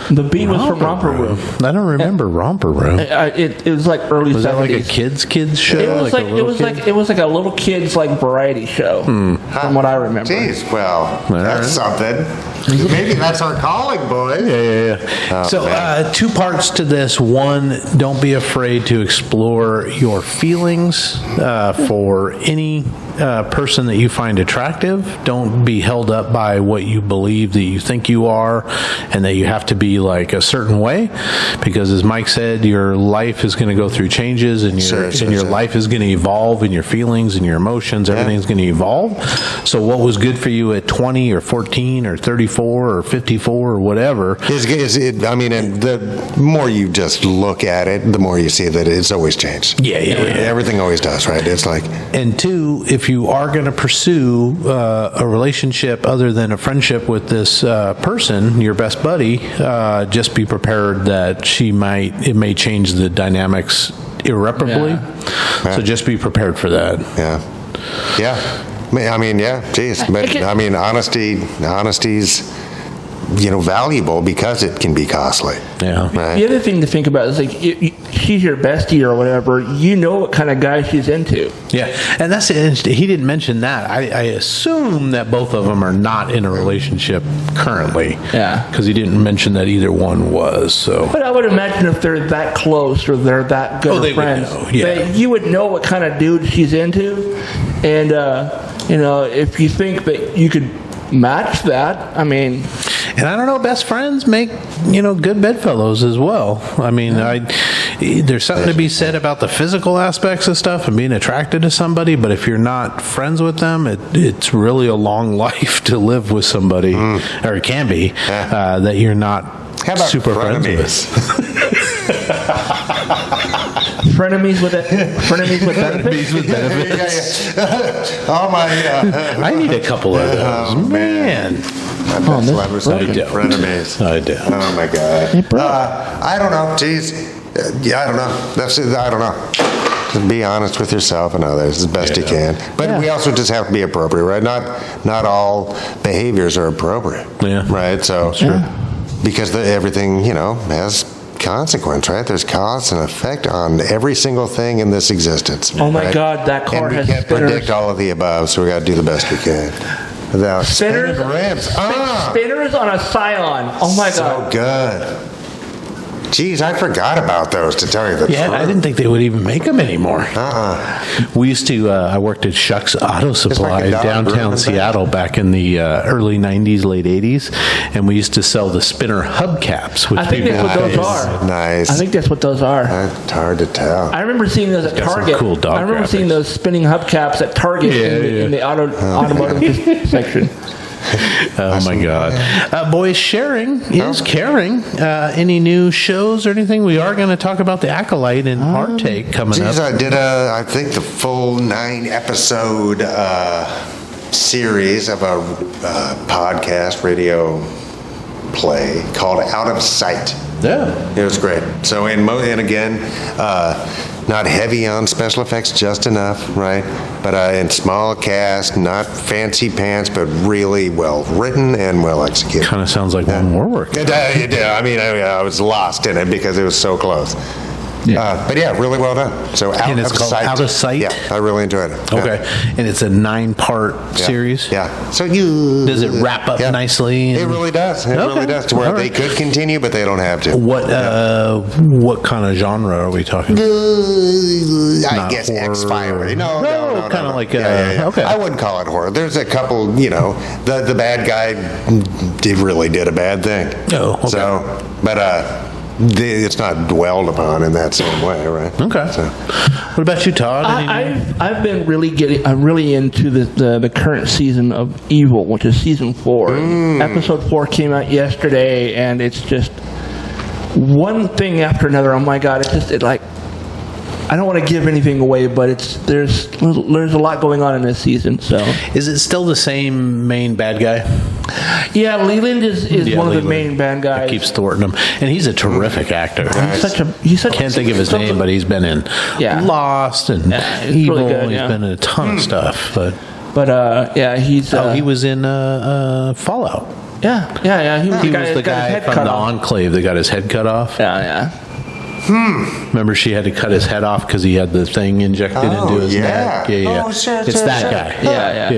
The B was from Romper Room. I don't remember Romper Room. It was like early 70s. Was that like a kids show? It was like a it little was kid? like it was like a little kid's variety show, from what I remember. Jeez, well, that's something. Maybe that's our calling, boy. Yeah. So, 2 parts to this. One, don't be afraid to explore your feelings for any person that you find attractive. Don't be held up by what you believe that you think you are and that you have to be like a certain way. Because as Mike said, your life is going to go through changes and your life is going to evolve, and your feelings and your emotions, everything's going to evolve. So what was good for you at 20 or 14 or 34 or 54 or whatever. I mean, and the more you just look at it, the more you see that it's always changed. Yeah. Everything always does, right? It's like, And 2, if you are going to pursue a relationship other than a friendship with this person, your best buddy, just be prepared that it may change the dynamics irreparably. Yeah. So just be prepared for that. yeah. I mean, yeah, geez. But, I mean, honesty's, valuable because it can be costly. Yeah. Right? The other thing to think about is she's your bestie or whatever. You know what kind of guy she's into. Yeah, and that's interesting. He didn't mention that. I assume that both of them are not in a relationship currently. Yeah. Because he didn't mention that either one was. So. But I would imagine if they're that close or they're that good they of would friends, know, yeah. that you would know what kind of dude she's into, and if you think that you could match that, I mean. And I don't know, best friends make, good bedfellows as well. I mean, there's something to be said about the physical aspects of stuff and being attracted to somebody, but if you're not friends with them, it's really a long life to live with somebody, or it can be, that you're not How about super friends with. Frenemies with benefits. Oh, my. I need a couple of those. Man. My Oh, best this lovers is and broken. frenemies. I do. Oh my God. It broke. I don't know. Geez. Yeah, I don't know. I don't know. Just be honest with yourself and others as best you can. But Yeah. we also just have to be appropriate, right? Not all behaviors are appropriate. Yeah. Right. So because everything has consequence, right? There's cause and effect on every single thing in this existence. Oh my right? God, that car and we has can't spinners. predict all of the above, so we got to do the best we can. Without Spinners, spinning rims. spinners on a Scion. Oh my So God. good. Geez, I forgot about those, to tell you the Yeah, truth. I didn't think they would even make them anymore. We used to, I worked at Shuck's Auto Supply in Dodge downtown Brewing Seattle back in the early 90s, late 80s, and we used to sell the spinner hubcaps. Which I think that's what those are. Nice. I think that's what those are. It's hard to tell. I remember seeing those at got some Target. cool dog I remember graphics. seeing those spinning hubcaps at Target in the automotive section. Oh my God. Boys, sharing is caring. Any new shows or anything? We are going to talk about the Acolyte and Partake coming Geez, up. I did I think the full 9-episode series of a podcast radio play called Out of Sight. Yeah. It was great. So, and again, not heavy on special effects, just enough, right? But in small cast, not fancy pants, but really well written and well executed. Kind of sounds like one more work. It did. I mean, I was lost in it because it was so close. But yeah, really well done. So Out And it's of called Sight. Out of Sight? Yeah, I really enjoyed it. Yeah. Okay. And it's a 9-part Yeah. series? Yeah. So you Does it wrap up nicely? It really does. It Okay. really does. To where All they right. could continue, but they don't have to. What kind of genre are we talking? I Not guess horror. X-Files. No, kinda like, yeah. okay. I wouldn't call it horror. There's a couple, the bad guy really did a bad thing. Oh, okay. So, but it's not dwelled upon in that same way, right? Okay. So, What about you, Todd? Any new- I've been I'm really into the current season of Evil, which is season 4. Episode 4 came out yesterday, and it's just one thing after another. Oh my God! I don't want to give anything away, but there's a lot going on in this season. So Is it still the same main bad guy? yeah, Leland is Yeah, one of the Leland. main bad That guys. keeps thwarting him, and he's a terrific actor. He's such. Can't think of his name, but he's been in Yeah. Lost and Yeah, it's Evil. really good, He's yeah. been in a ton of stuff. But yeah, he's. he was in Fallout. Yeah. He was He the guy, was the that got his guy head from cut the off. Enclave that got his head cut off. Yeah. Remember, she had to cut his head off because he had the thing injected into his neck. Yeah. Oh, sure, It's sure, that sure. guy. Yeah.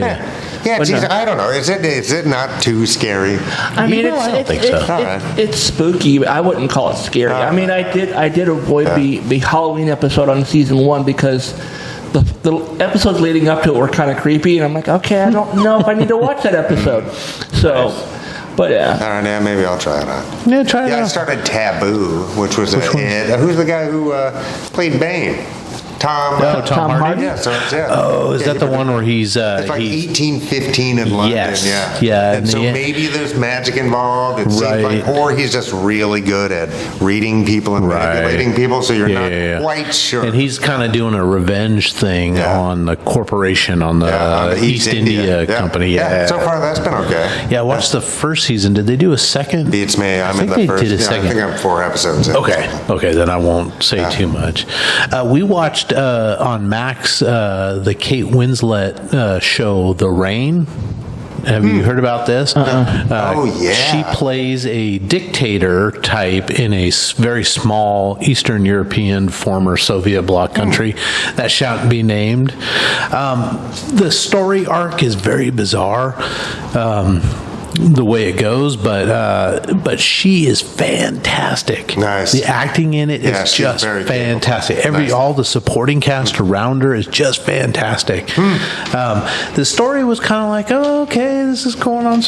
Yeah, But geez, no. I don't know. Is it not too scary? I mean, No, I don't think so. it's spooky, but I wouldn't call it scary. I mean, I did avoid the Halloween episode on season 1 because the episodes leading up to it were kind of creepy, and I'm like, okay, I don't know if I need to watch that episode. So, but yeah. All right, yeah, maybe I'll try it out. Yeah, try it Yeah, I out. started Taboo, which was who's the guy who played Bane? Tom. Tom Hardy? Yeah, so it's, yeah. Oh, is Yeah, that the one where he's It's like he's 1815 in London. Yes. Yeah. Yeah, And so yeah. maybe there's magic involved. It seems Right. like, or he's just really good at reading people and manipulating people, so you're not quite sure. And he's kind of doing a revenge thing Yeah. on the corporation, on the, on the East India Yeah. Company. Yeah. So far, that's been okay. Yeah, I watched the first season. Did they do a second? Beats me. I'm I in think the they first. did a Yeah, I second. think I'm 4 episodes in. Okay, then I won't say too much. We watched on Max the Kate Winslet show, The Rain. Have you heard about this? Oh, yeah. She plays a dictator type in a very small Eastern European former Soviet bloc country that shan't be named. The story arc is very bizarre. The way it goes, but she is fantastic. Nice. The acting in it is Yeah, she's just very fantastic. capable. Nice. All the supporting cast around her is just fantastic. The story was kind of like, oh, okay, this is going on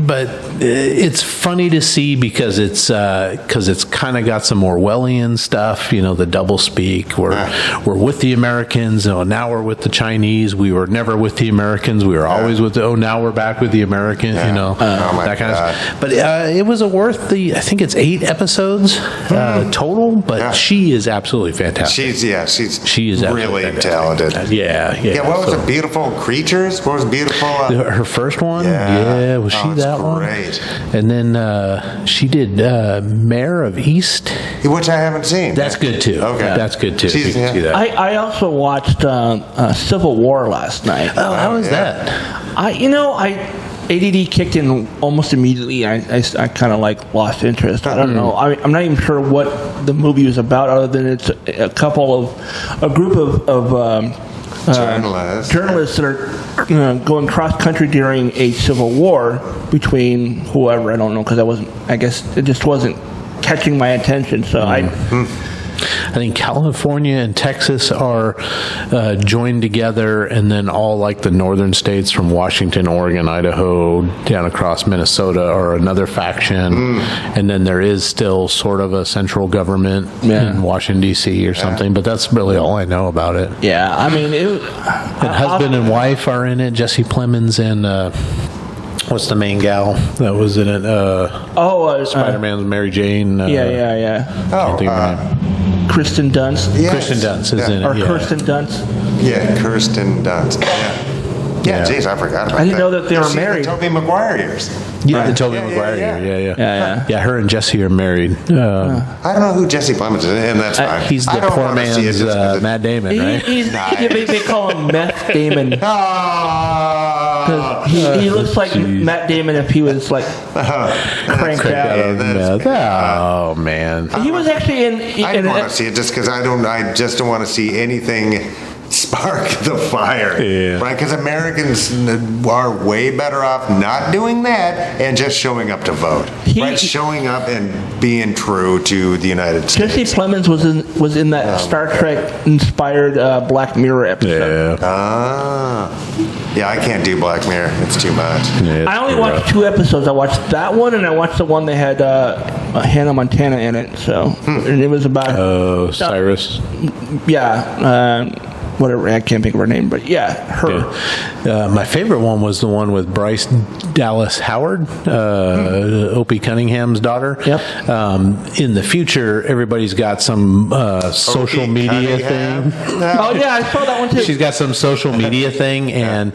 but it's funny to see because it's kind of got some Orwellian stuff. The double speak. We're with the Americans. Oh, now we're with the Chinese. We were never with the Americans. We were always with now we're back with the Americans. you know, Oh my that kind God. of stuff. But it was I think it's 8 episodes total, but Yeah. she is absolutely fantastic. She is absolutely really fantastic. talented. Yeah. Yeah, what was So- it? Beautiful Creatures? What was Beautiful? Her first one? Yeah. Was she Oh, it's that one? great. And then she did Mayor of East. Which I haven't seen. That's good too. Okay. That's good too. She's- You can yeah. see that. I also watched Civil War last night. Oh, how was yeah. that? ADD kicked in almost immediately. I kind of like lost interest. I don't know. I'm not even sure what the movie was about, other than it's a group of journalists that are going cross country during a civil war between whoever, I don't know, because I guess it just wasn't catching my attention. So I think California and Texas are joined together, and then all like the northern states from Washington, Oregon, Idaho, down across Minnesota are another faction. And then there is still sort of a central government in Washington, D.C. or something, but that's really all I know about it. yeah, I mean, And husband and wife are in it, Jesse Plemons and what's the main gal that was in it? Spider-Man's Mary Jane. yeah. Can't think of her name. Kristen Dunst. Yes. Kristen Dunst is in it. Or yeah. Kirsten Dunst. Yeah, Kirsten Dunst. Yeah. Yeah, geez, I forgot about that. I didn't know that they were She's married. The Tobey Maguire years. Yeah, the Tobey Yeah, Maguire yeah, year. Yeah. Yeah, her and Jesse are married. I don't know who Jesse Plemons is, and that's fine. He's I the don't poor wanna see it man's just 'cause it- Matt Damon, right? They call him Meth Damon. Ah. He looks like Matt Damon if he was like cranked out. That's Oh man. He was actually I don't want to see it just because I just don't want to see anything spark the fire. Yeah. Right? Because Americans are way better off not doing that and just showing up to vote. Right? Showing up and being true to the United States. Jesse Plemons was in that Star Trek inspired Black Mirror episode. Yeah, I can't do Black Mirror. It's too much. I only watched 2 episodes. I watched that one, and I watched the one that had Hannah Montana in it. So, and it was about Cyrus. whatever. I can't think of her name, but yeah, her. My favorite one was the one with Bryce Dallas Howard, Opie Cunningham's daughter. Yep. In the future, everybody's got some social media thing. Oh yeah, I saw that one too. She's got some social media thing, and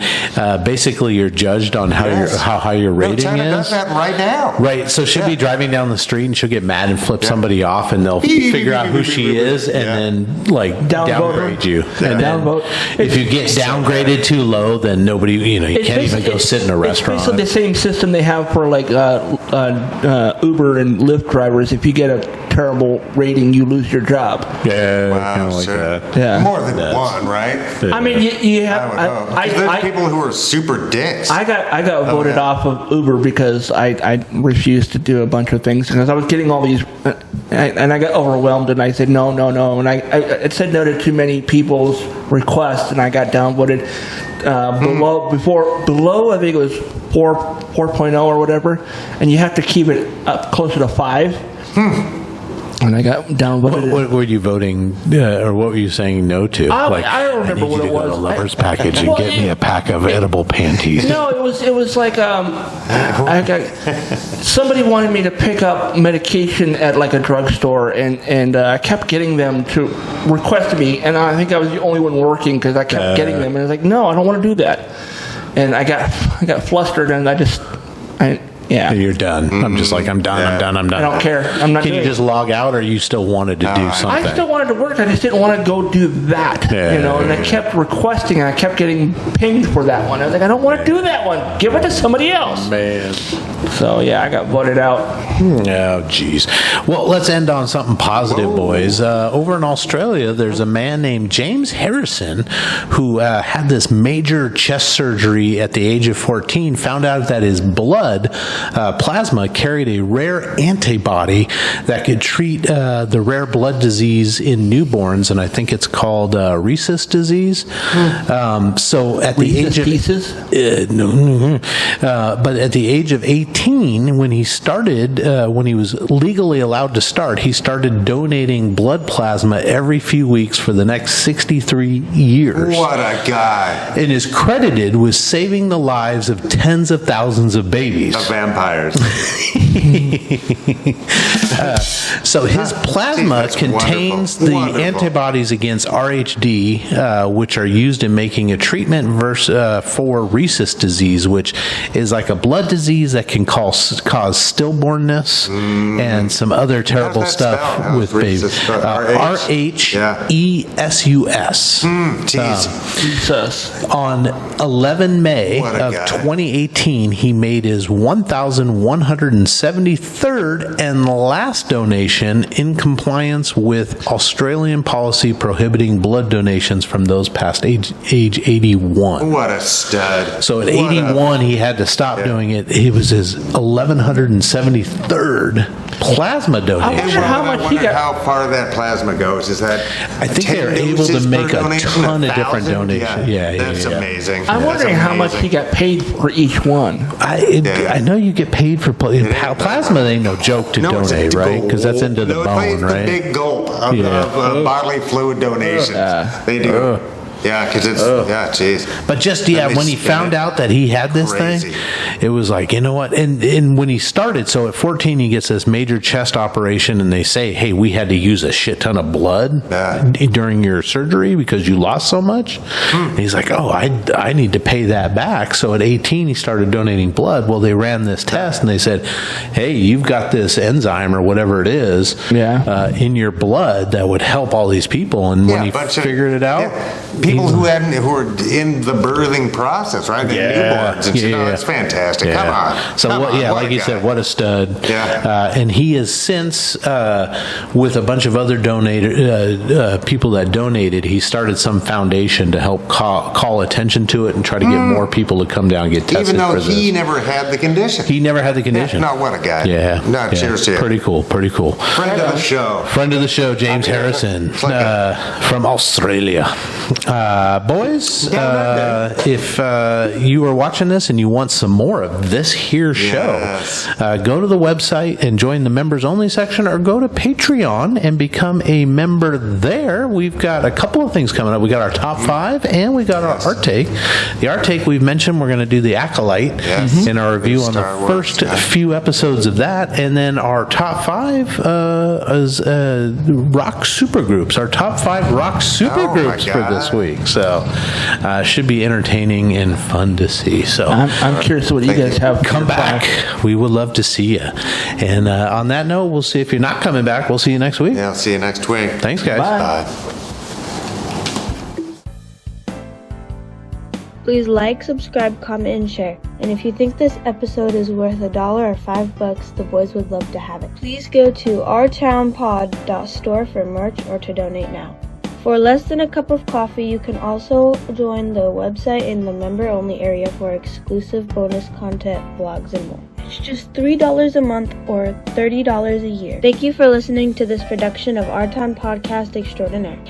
basically you're judged on how high your rating China is. does that right now. Right, so she'll be driving down the street and she'll get mad and flip somebody off, and they'll figure out who she is, and then like Downvote her. downgrade you. And then Downvote. if you get downgraded too low, then nobody, you can't even go sit in a restaurant. It's basically the same system they have for like Uber and Lyft drivers. If you get a terrible rating, you lose your job. Yeah, Wow, kind of like sure. that. Yeah. More than one, right? I mean, you have. I would hope. 'Cause there's people who are super dicks. I got voted off of Uber because I refused to do a bunch of things because I was getting all these, and I got overwhelmed, and I said no, and I said no to too many people's requests, and I got downvoted below. I think it was 4.0 or whatever, and you have to keep it up closer to 5. And I got downvoted. What were you voting, or what were you saying no to? I don't remember I need what you it to go to was. Lover's Package and Well, get me a pack of edible panties. No, it was like somebody wanted me to pick up medication at like a drugstore, and I kept getting them to request me, and I think I was the only one working because I kept getting them, and I was like, no, I don't want to do that, and I got flustered, and yeah. You're done. I'm just like, I'm done. I don't care. I'm not Can you doing just log out, or you still wanted to do something? I still wanted to work. I just didn't want to go do that, And I kept requesting, and I kept getting pinged for that one. I was like, I don't want to do that one. Give it to somebody else. Man. So yeah, I got voted out. Oh, jeez. Well, let's end on something positive, boys. Over in Australia, there's a man named James Harrison who had this major chest surgery at the age of 14, found out that his blood plasma carried a rare antibody that could treat the rare blood disease in newborns, and I think it's called rhesus disease. So at the age of pieces? but at the age of 18, 2018, when he started, when he was legally allowed to start, he started donating blood plasma every few weeks for the next 63 years. What a guy. And is credited with saving the lives of tens of thousands of babies. Of vampires. So his plasma That's contains wonderful. the Wonderful. antibodies against RHD, which are used in making a treatment for rhesus disease, which is like a blood disease that can cause stillbornness and some other terrible How's that stuff spelled? with How's babies. rhesus spelled? RHESUS. Jeez. Jesus. On 11 May What a of guy. 2018, he made his 1,173rd and last donation in compliance with Australian policy prohibiting blood donations from those past age 81. What a stud. So at What a- 81, he had to stop doing it. It was his 1,173rd plasma donation. wonder how much he got- How far that plasma goes? Is that? I think 10 they're able to doses make per a donation? ton of different 1,000? donations. Yeah, That's yeah. amazing. I'm That's wondering how much he amazing. got paid for each one. I know you get paid for plasma. Ain't no joke to No, it's donate, a right? Because that's into the no, bone, it's right? the big gulp of, Yeah. of bodily fluid donations. They do. Yeah, because it's, yeah, jeez. But just, And they when he spin found it. out that he had this Crazy. thing, it was like, you know what? And when he started, so at 14, he gets this major chest operation, and they say, hey, we had to use a shit ton of blood during your surgery because you lost so much. And he's like, oh, I need to pay that back. So at 18, he started donating blood. Well, they ran this test, and they said, hey, you've got this enzyme or whatever it is in your blood that would help all these people. And when he figured it out, people who were in the birthing process, right? The newborns and shit. Oh, that's fantastic. Come on. So Come what, on, yeah, what like a you guy. said, what a stud. Yeah. And he has since, with a bunch of other people that donated, he started some foundation to help call attention to it and try to get more people to come down and get tested. Even though for this. he never had the condition. He never had the condition. No, what a guy. Yeah. No, cheers to you. Pretty cool. Pretty cool. Friend of the show. Friend of the show, James Harrison, It's like from Australia. Boys, if you are watching this and you want some more of this here show, Yes. go to the website and join the members only section, or go to Patreon and become a member there. We've got a couple of things coming up. We got our top 5 and we got our art take. The art take we've mentioned, we're going to do the Acolyte in our review on the Star Wars, first few episodes of that, and then our top 5 is rock supergroups. Our top 5 rock supergroups for God. this week. So should be entertaining and fun to see. So I'm curious what you guys have. come back. We would love to see you. And on that note, we'll see if you're not coming back. We'll see you next week. Yeah, I'll see you next week. Thanks, guys. Bye. Bye. Please like, subscribe, comment, and share. And if you think this episode is worth $1 or $5, the boys would love to have it. Please go to ourtownpod.store for merch or to donate now. For less than a cup of coffee, you can also join the website in the member-only area for exclusive bonus content, vlogs, and more. It's just $3 a month or $30 a year. Thank you for listening to this production of Our Town Podcast Extraordinaire.